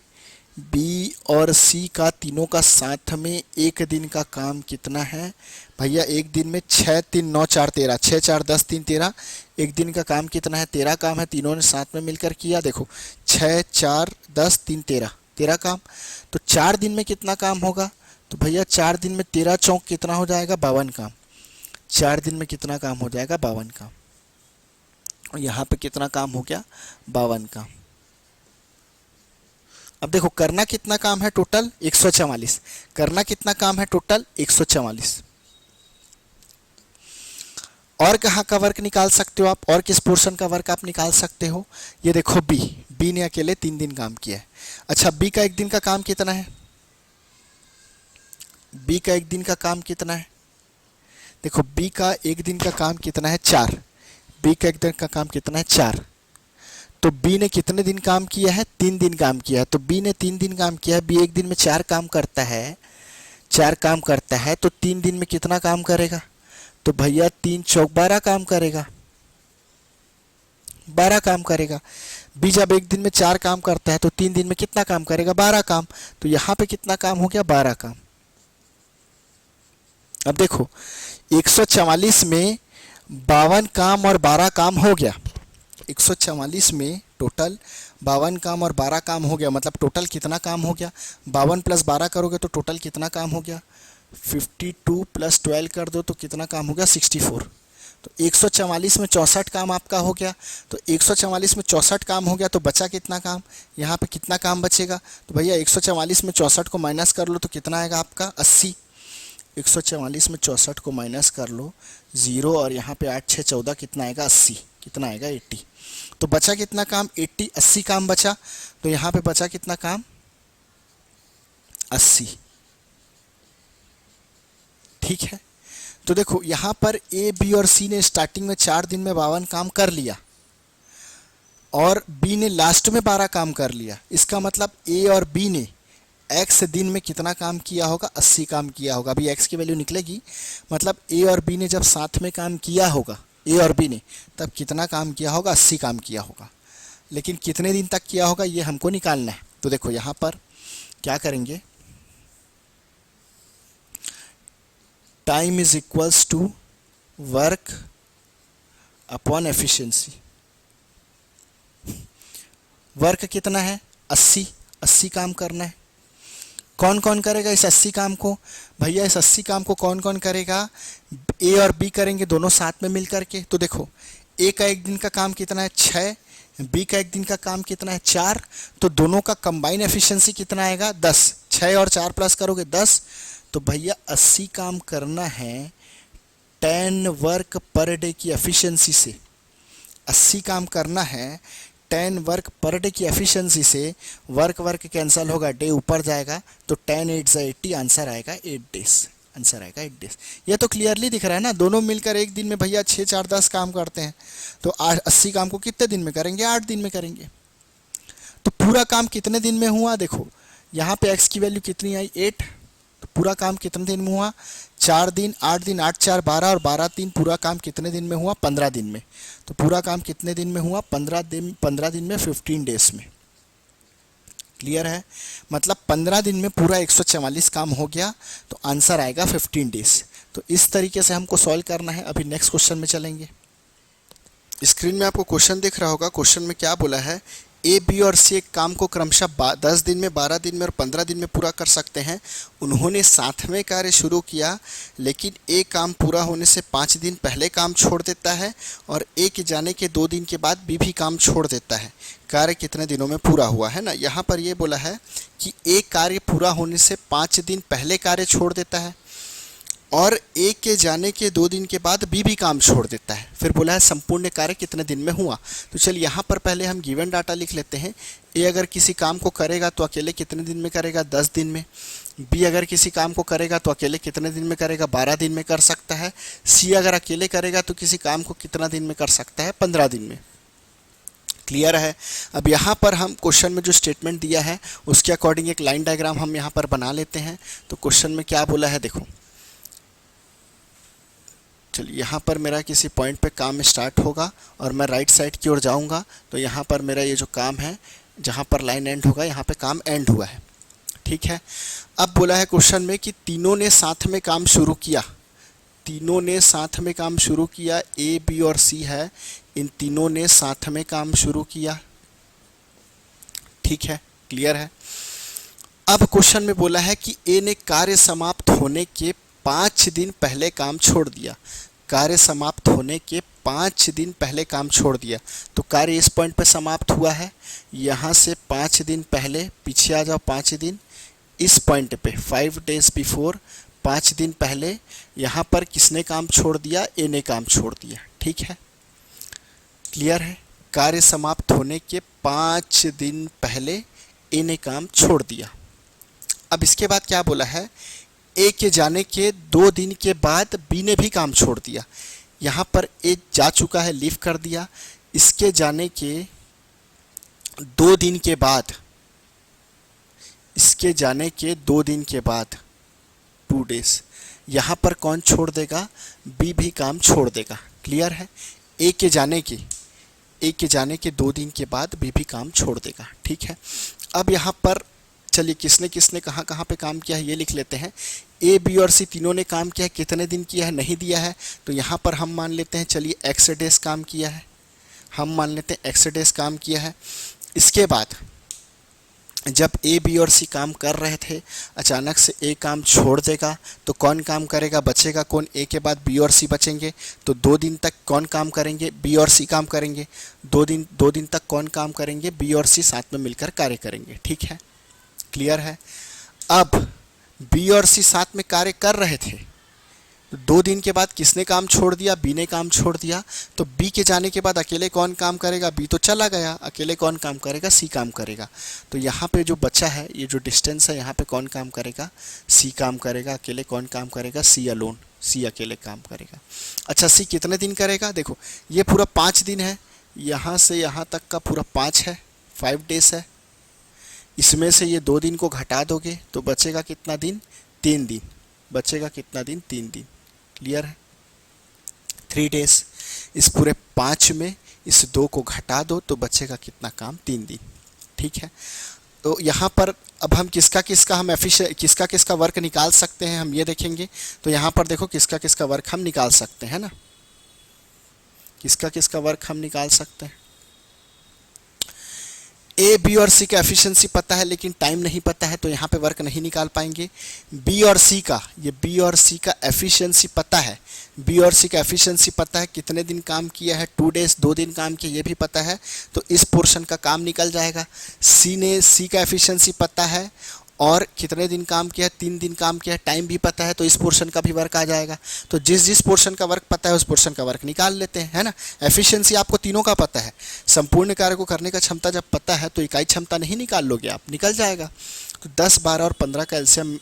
बी और सी का तीनों का साथ में एक दिन का काम कितना है? भैया एक दिन में 6 3 9 4 13, 6 4 10 3 13, एक दिन का काम कितना है? 13 काम है, तीनों ने साथ में मिलकर किया। देखो 6 4 10 3 13, 13 काम। तो 4 दिन में कितना काम होगा? तो भैया 4 दिन में 13 चौक कितना हो जाएगा? 52 काम। 4 दिन में कितना काम हो जाएगा? 52 काम। और यहाँ पे कितना काम हो गया? 52 काम। अब देखो करना कितना काम है टोटल? 144। करना कितना काम है टोटल? 144। और कहाँ का वर्क निकाल सकते हो आप? और किस पोर्शन का वर्क आप निकाल सकते हो? ये देखो बी ने अकेले 3 दिन काम किया है। अच्छा बी का एक दिन का काम कितना है? बी का एक दिन का काम कितना है? देखो बी का एक दिन का काम कितना है? 4। बी का एक दिन का काम कितना है? 4। तो बी ने कितने दिन काम किया है? 3 दिन काम किया है। तो बी ने 3 दिन काम किया है, बी एक दिन में 4 काम करता है, 4 काम करता है, तो 3 दिन में कितना काम करेगा? तो भैया 3 चौक 12 काम करेगा, 12 काम करेगा। बी जब एक दिन में 4 काम करता है तो 3 दिन में कितना काम करेगा? 12 काम। तो यहाँ पे कितना काम हो गया? 12 काम। अब देखो 144 में 52 काम और 12 काम हो गया। 144 में टोटल 52 काम और 12 काम हो गया, मतलब टोटल कितना काम हो गया? 52 प्लस 12 करोगे तो टोटल कितना काम हो गया? 52 प्लस 12 कर दो तो कितना काम हो गया? 64। तो 144 में 64 काम आपका हो गया। तो 144 में 64 काम हो गया तो बचा कितना काम? यहाँ पे कितना काम बचेगा? तो भैया 144 में 64 को माइनस कर लो तो कितना आएगा आपका? 80। 144 में 64 को माइनस कर लो 0, और यहाँ पे 8 6 14 कितना आएगा? 80। कितना आएगा? 80। तो बचा कितना काम? 80। 80 काम बचा। तो यहाँ पे बचा कितना काम? 80। ठीक है। तो देखो यहाँ पर ए बी और सी ने स्टार्टिंग में 4 दिन में 52 काम कर लिया और बी ने लास्ट में 12 काम कर लिया। इसका मतलब ए और बी ने एक्स दिन में कितना काम किया होगा? 80 काम किया होगा। अभी एक्स की वैल्यू निकलेगी, मतलब ए और बी ने जब साथ में काम किया होगा, ए और बी ने, तब कितना काम किया होगा? 80 काम किया होगा। लेकिन कितने दिन तक किया होगा ये हमको निकालना है। तो देखो यहाँ पर क्या करेंगे, time is equals to work upon efficiency. Work कितना है? 80। 80 काम करना है। कौन कौन करेगा इस 80 काम को? भैया इस 80 काम को कौन कौन करेगा? ए और बी करेंगे दोनों साथ में मिल करके। तो देखो ए का एक दिन का काम कितना है? 6। बी का एक दिन का काम कितना है? 4। तो दोनों का कंबाइन एफिशिएंसी कितना आएगा? 10। 6 और 4 प्लस करोगे 10। तो भैया 80 काम करना है 10 वर्क पर डे की एफिशिएंसी से। 80 काम करना है 10 वर्क पर डे की एफिशिएंसी से। वर्क वर्क कैंसिल होगा, डे ऊपर जाएगा, तो 10 8 ज़ा 80, आंसर आएगा 8 डेज। आंसर आएगा 8 डेज। ये तो क्लियरली दिख रहा है ना, दोनों मिलकर एक दिन में भैया 6 4 10 काम करते हैं। तो 80 काम को कितने दिन में करेंगे? 8 दिन में करेंगे। तो पूरा काम कितने दिन में हुआ? देखो यहाँ पे x की वैल्यू कितनी आई? 8। तो पूरा काम कितने दिन में हुआ? 4 दिन। 8 दिन 8 4 12, और 12 3, पूरा काम कितने दिन में हुआ? 15 दिन में। तो पूरा काम कितने दिन में हुआ? 15 दिन। 15 दिन में 15 डेज में। क्लियर है? मतलब 15 दिन में पूरा 144 काम हो गया, तो आंसर आएगा 15 डेज। तो इस तरीके से हमको सॉल्व करना है। अभी नेक्स्ट क्वेश्चन में चलेंगे। स्क्रीन में आपको क्वेश्चन दिख रहा होगा। क्वेश्चन में क्या बोला है? ए बी और सी एक काम को क्रमशः 10 दिन में, 12 दिन में और 15 दिन में पूरा कर सकते हैं। उन्होंने साथ में कार्य शुरू किया, लेकिन ए काम पूरा होने से 5 दिन पहले काम छोड़ देता है और ए के जाने के 2 दिन के बाद बी भी काम छोड़ देता है। कार्य कितने दिनों में पूरा हुआ है ना? यहाँ पर ये बोला है कि ए कार्य पूरा होने से 5 दिन पहले कार्य छोड़ देता है और ए के जाने के 2 दिन के बाद बी भी काम छोड़ देता है। फिर बोला है संपूर्ण कार्य कितने दिन में हुआ। तो चलिए यहाँ पर पहले हम गिवन डाटा लिख लेते हैं। ए अगर किसी काम को करेगा तो अकेले कितने दिन में करेगा? 10 दिन में। बी अगर किसी काम को करेगा तो अकेले कितने दिन में करेगा? 12 दिन में कर सकता है। सी अगर अकेले करेगा तो किसी काम को कितना दिन में कर सकता है? 15 दिन में। क्लियर है? अब यहाँ पर हम क्वेश्चन में जो स्टेटमेंट दिया है उसके अकॉर्डिंग एक लाइन डायग्राम हम यहाँ पर बना लेते हैं। तो क्वेश्चन में क्या बोला है देखो, चलिए यहाँ पर मेरा किसी पॉइंट पे काम स्टार्ट होगा और मैं राइट साइड की ओर जाऊँगा। तो यहाँ पर मेरा ये जो काम है जहाँ पर लाइन एंड होगा यहाँ पे काम एंड हुआ है। ठीक है, अब बोला है क्वेश्चन में कि तीनों ने साथ में काम शुरू किया। तीनों ने साथ में काम शुरू किया, ए बी और सी है, इन तीनों ने साथ में काम शुरू किया। ठीक है, क्लियर है। अब क्वेश्चन में बोला है कि ए ने कार्य समाप्त होने के 5 दिन पहले काम छोड़ दिया। कार्य समाप्त होने के 5 दिन पहले काम छोड़ दिया, तो कार्य इस पॉइंट पे समाप्त हुआ है। यहाँ से 5 दिन पहले पीछे आ जाओ, 5 दिन इस पॉइंट पे 5 days बिफोर, 5 दिन पहले यहाँ पर किसने काम छोड़ दिया? ए ने काम छोड़ दिया। ठीक है, क्लियर है। कार्य समाप्त होने के 5 दिन पहले ए ने काम छोड़ दिया। अब इसके बाद क्या बोला है? ए के जाने के 2 दिन के बाद बी ने भी काम छोड़ दिया। यहाँ पर ए जा चुका है, लीव कर दिया। इसके जाने के 2 दिन के बाद, इसके जाने के 2 दिन के बाद 2 days, यहाँ पर कौन छोड़ देगा? बी भी काम छोड़ देगा। क्लियर है। ए के जाने के 2 दिन के बाद बी भी काम छोड़ देगा। ठीक है, अब यहाँ पर चलिए किसने किसने कहाँ कहाँ पे काम किया है ये लिख लेते हैं। ए बी और सी तीनों ने काम किया है, कितने दिन किया है नहीं दिया है, तो यहाँ पर हम मान लेते हैं चलिए एक्स डेज काम किया है, हम मान लेते हैं एक्स डेज काम किया है। इसके बाद जब ए बी और सी काम कर रहे थे, अचानक से ए काम छोड़ देगा, तो कौन काम करेगा? बचेगा कौन? ए के बाद बी और सी बचेंगे। तो 2 दिन तक कौन काम करेंगे? बी और सी काम करेंगे। 2 दिन तक कौन काम करेंगे? बी और सी साथ में मिलकर कार्य करेंगे। ठीक है, क्लियर है। अब बी और सी साथ में कार्य कर रहे थे, 2 दिन के बाद किसने काम छोड़ दिया? बी ने काम छोड़ दिया। तो बी के जाने के बाद अकेले कौन काम करेगा? बी तो चला गया, अकेले कौन काम करेगा? सी काम करेगा। तो यहाँ पे जो बचा है, ये जो डिस्टेंस है, यहाँ पे कौन काम करेगा? सी काम करेगा। अकेले कौन काम करेगा? सी अलोन, सी अकेले काम करेगा। अच्छा, सी कितने दिन करेगा? देखो ये पूरा 5 दिन है, यहाँ से यहाँ तक का पूरा 5 है, 5 days है। इसमें से ये 2 दिन को घटा दोगे तो बचेगा कितना दिन? 3 दिन। बचेगा कितना दिन? 3 दिन। क्लियर है। 3 days। इस पूरे 5 में इस 2 को घटा दो तो बचेगा कितना काम? 3 दिन। ठीक है, तो यहाँ पर अब हम किसका किसका वर्क निकाल सकते हैं, हम ये देखेंगे। तो यहाँ पर देखो किसका किसका वर्क हम निकाल सकते हैं ना, किसका किसका वर्क हम निकाल सकते हैं। ए बी और सी का एफिशिएंसी पता है लेकिन टाइम नहीं पता है, तो यहाँ पे वर्क नहीं निकाल पाएंगे। बी और सी का एफिशिएंसी पता है, बी और सी का एफिशिएंसी पता है, कितने दिन काम किया है? 2 days, 2 दिन काम किया, ये भी पता है, तो इस पोर्शन का काम निकल जाएगा। सी का एफिशिएंसी पता है और कितने दिन काम किया है? 3 दिन काम किया है, टाइम भी पता है, तो इस पोर्शन का भी वर्क आ जाएगा। तो जिस पोर्शन का वर्क पता है उस पोर्शन का वर्क निकाल लेते हैं, है ना। एफिशिएंसी आपको तीनों का पता है, संपूर्ण कार्य को करने का क्षमता जब पता है तो इकाई क्षमता नहीं निकाल लोगे आप, निकल जाएगा। तो 10, 12 और 15 का एलसीएम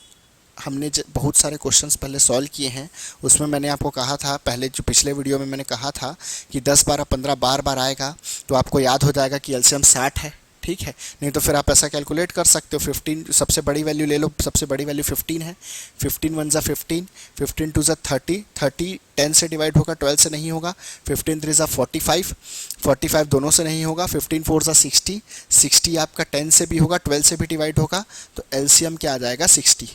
हमने बहुत सारे क्वेश्चंस पहले सॉल्व किए हैं। उसमें मैंने आपको कहा था, पहले जो पिछले वीडियो में मैंने कहा था कि 10, 12, 15 बार बार आएगा तो आपको याद हो जाएगा कि एलसीएम 60 है। ठीक है, नहीं तो फिर आप ऐसा कैलकुलेट कर सकते हो। 15 सबसे बड़ी वैल्यू ले लो, सबसे बड़ी वैल्यू 15 है। 15 1 ज़ा 15, 15 2 ज़ा 30, 30 10 से डिवाइड होगा, 12 से नहीं होगा। 15 3 ज़ा 45, 45 दोनों से नहीं होगा। 15 4 ज़ा 60, 60 आपका 10 से भी होगा, 12 से भी डिवाइड होगा, तो एलसीएम क्या आ जाएगा? 60।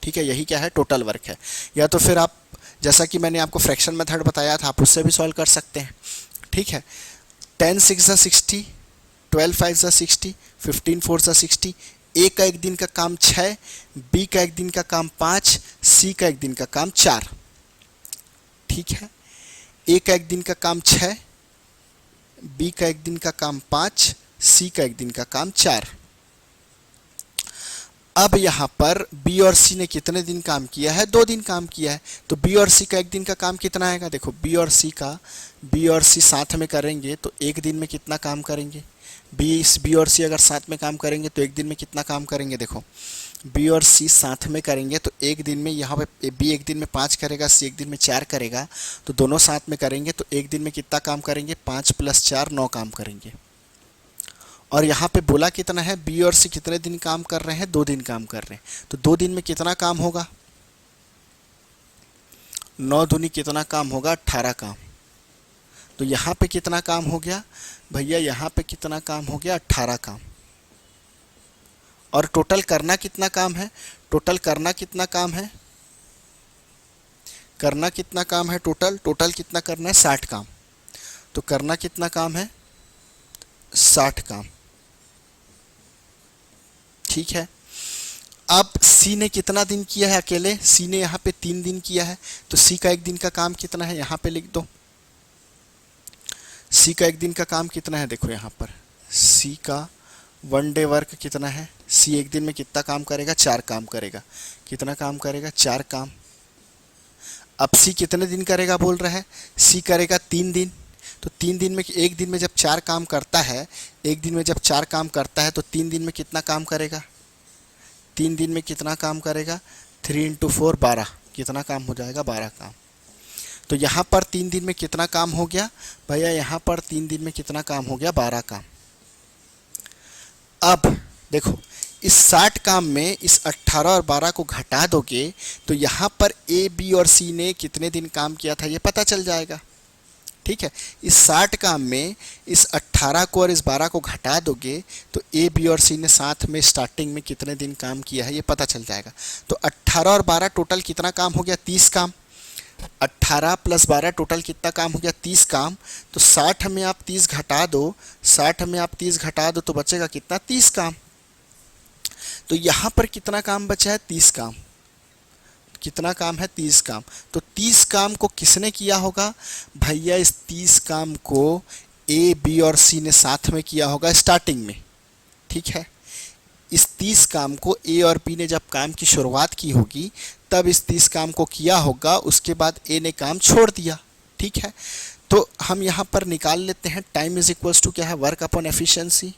ठीक है, यही क्या है? टोटल वर्क है। या तो फिर आप, जैसा कि मैंने आपको फ्रैक्शन मेथड बताया था, आप उससे भी सॉल्व कर सकते हैं। ठीक है, 10 6 ज़ा 60, 12 5 ज़ा 60, 15 4 ज़ा 60। ए का 1 दिन का काम 6, बी का 1 दिन का काम 5, सी का 1 दिन का काम 4। ठीक है, ए का 1 दिन का काम 6, बी का 1 दिन का काम 5, सी का 1 दिन का काम 4। अब यहाँ पर बी और सी ने कितने दिन काम किया है? 2 दिन काम किया है। तो बी और सी का 1 दिन का काम कितना आएगा? देखो बी और सी साथ में करेंगे तो 1 दिन में कितना काम करेंगे? बी और सी अगर साथ में काम करेंगे तो 1 दिन में कितना काम करेंगे? देखो बी और सी साथ में करेंगे तो 1 दिन में, यहाँ पे बी 1 दिन में 5 करेगा, सी 1 दिन में 4 करेगा, तो दोनों साथ में करेंगे तो 1 दिन में कितना काम करेंगे? 5 + 4 9 काम करेंगे। और यहाँ पे बोला कितना है? बी और सी कितने दिन काम कर रहे हैं? 2 दिन काम कर रहे हैं, तो 2 दिन में कितना काम होगा? 9 दूनी कितना काम होगा? 18 काम। तो तो यहाँ पे कितना काम हो गया भैया, यहाँ पे कितना काम हो गया, 18 काम। और टोटल करना कितना काम है, टोटल करना कितना काम है, करना कितना काम है, टोटल कितना करना है, 60 काम। तो करना कितना काम है, 60 काम। ठीक है। अब सी ने कितना दिन किया है अकेले, सी ने यहाँ पे 3 दिन किया है, तो सी का 1 दिन का काम कितना है, यहाँ पे लिख दो। सी का 1 दिन का काम कितना है, देखो यहाँ पर सी का 1 डे वर्क कितना है, सी 1 दिन में कितना काम करेगा, 4 काम करेगा। कितना काम करेगा, 4 काम। अब सी कितने दिन करेगा बोल रहा है, सी करेगा 3 दिन। तो 3 दिन में, 1 दिन में जब 4 काम करता है, 1 दिन में जब 4 काम करता है तो 3 दिन में कितना काम करेगा, 3 दिन में कितना काम करेगा, 3 × 4 12, कितना काम हो जाएगा, 12 काम। तो यहाँ पर 3 दिन में कितना काम हो गया भैया, यहाँ पर 3 दिन में कितना काम हो गया, 12 काम। अब देखो इस 60 काम में इस 18 और 12 को घटा दोगे तो यहाँ पर ए, बी और सी ने कितने दिन काम किया था ये पता चल जाएगा। ठीक है, इस 60 काम में इस 18 को और इस 12 को घटा दोगे तो ए, बी और सी ने साथ में स्टार्टिंग में कितने दिन काम किया है ये पता चल जाएगा। तो 18 और 12 टोटल कितना काम हो गया, 30 काम। 18 + 12 टोटल कितना काम हो गया, 30 काम। तो 60 में आप 30 घटा दो, 60 में आप 30 घटा दो तो बचेगा कितना, 30 काम। तो यहाँ पर कितना काम बचा है, 30 काम। कितना काम है, 30 काम। तो 30 काम को किसने किया होगा भैया, इस 30 काम को ए, बी और सी ने साथ में किया होगा स्टार्टिंग में। ठीक है, इस 30 काम को ए और बी ने जब काम की शुरुआत की होगी तब इस 30 काम को किया होगा, उसके बाद ए ने काम छोड़ दिया। ठीक है, तो हम यहाँ पर निकाल लेते हैं टाइम इज इक्वल्स टू क्या है, वर्क अपॉन एफिशिएंसी।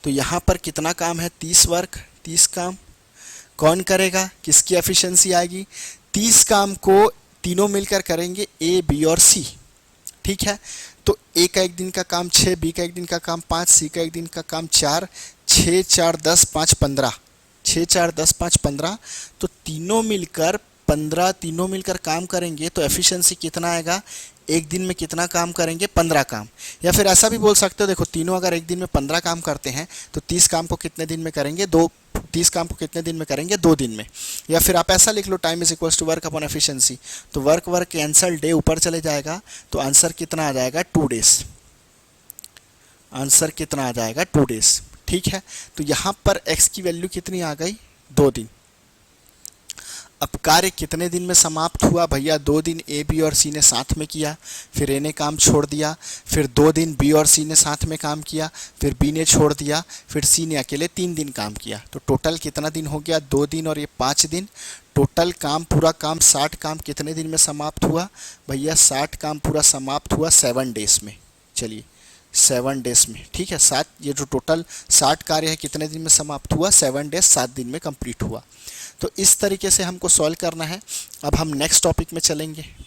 तो यहाँ पर कितना काम है, 30 वर्क, 30 काम। कौन करेगा, किसकी एफिशिएंसी आएगी, 30 काम को तीनों मिलकर करेंगे, ए, बी और सी। ठीक है, तो ए का 1 दिन का काम 6, बी का 1 दिन का काम 5, सी का 1 दिन का काम 4, 6 4 10 5 15, 6 4 10 5 15। तो तीनों मिलकर 15, तीनों मिलकर काम करेंगे तो एफिशिएंसी कितना आएगा, 1 दिन में कितना काम करेंगे, 15 काम। या फिर ऐसा भी बोल सकते हो, देखो तीनों अगर 1 दिन में 15 काम करते हैं तो 30 काम को कितने दिन में करेंगे, 30 काम को कितने दिन में करेंगे, 2 दिन में। या फिर आप ऐसा लिख लो, time is equals to work upon efficiency. तो वर्क कैंसल, डे ऊपर चले जाएगा तो आंसर कितना आ जाएगा, 2 डेज। आंसर कितना आ जाएगा, 2 डेज। ठीक है, तो यहाँ पर x की वैल्यू कितनी आ गई, 2 दिन। अब कार्य कितने दिन में समाप्त हुआ भैया, 2 दिन ए, बी और सी ने साथ में किया, फिर ए ने काम छोड़ दिया, फिर 2 दिन बी और सी ने साथ में काम किया, फिर बी ने छोड़ दिया, फिर सी ने अकेले 3 दिन काम किया। तो टोटल कितना दिन हो गया, 2 दिन और ये 5 दिन। टोटल काम, पूरा काम 60 काम कितने दिन में समाप्त हुआ भैया, 60 काम पूरा समाप्त हुआ 7 डेज में। चलिए 7 डेज में। ठीक है, 7, ये जो टोटल 60 कार्य है कितने दिन में समाप्त हुआ, 7 डेज, 7 दिन में कंप्लीट हुआ। तो इस तरीके से हमको सॉल्व करना है। अब हम नेक्स्ट टॉपिक में चलेंगे।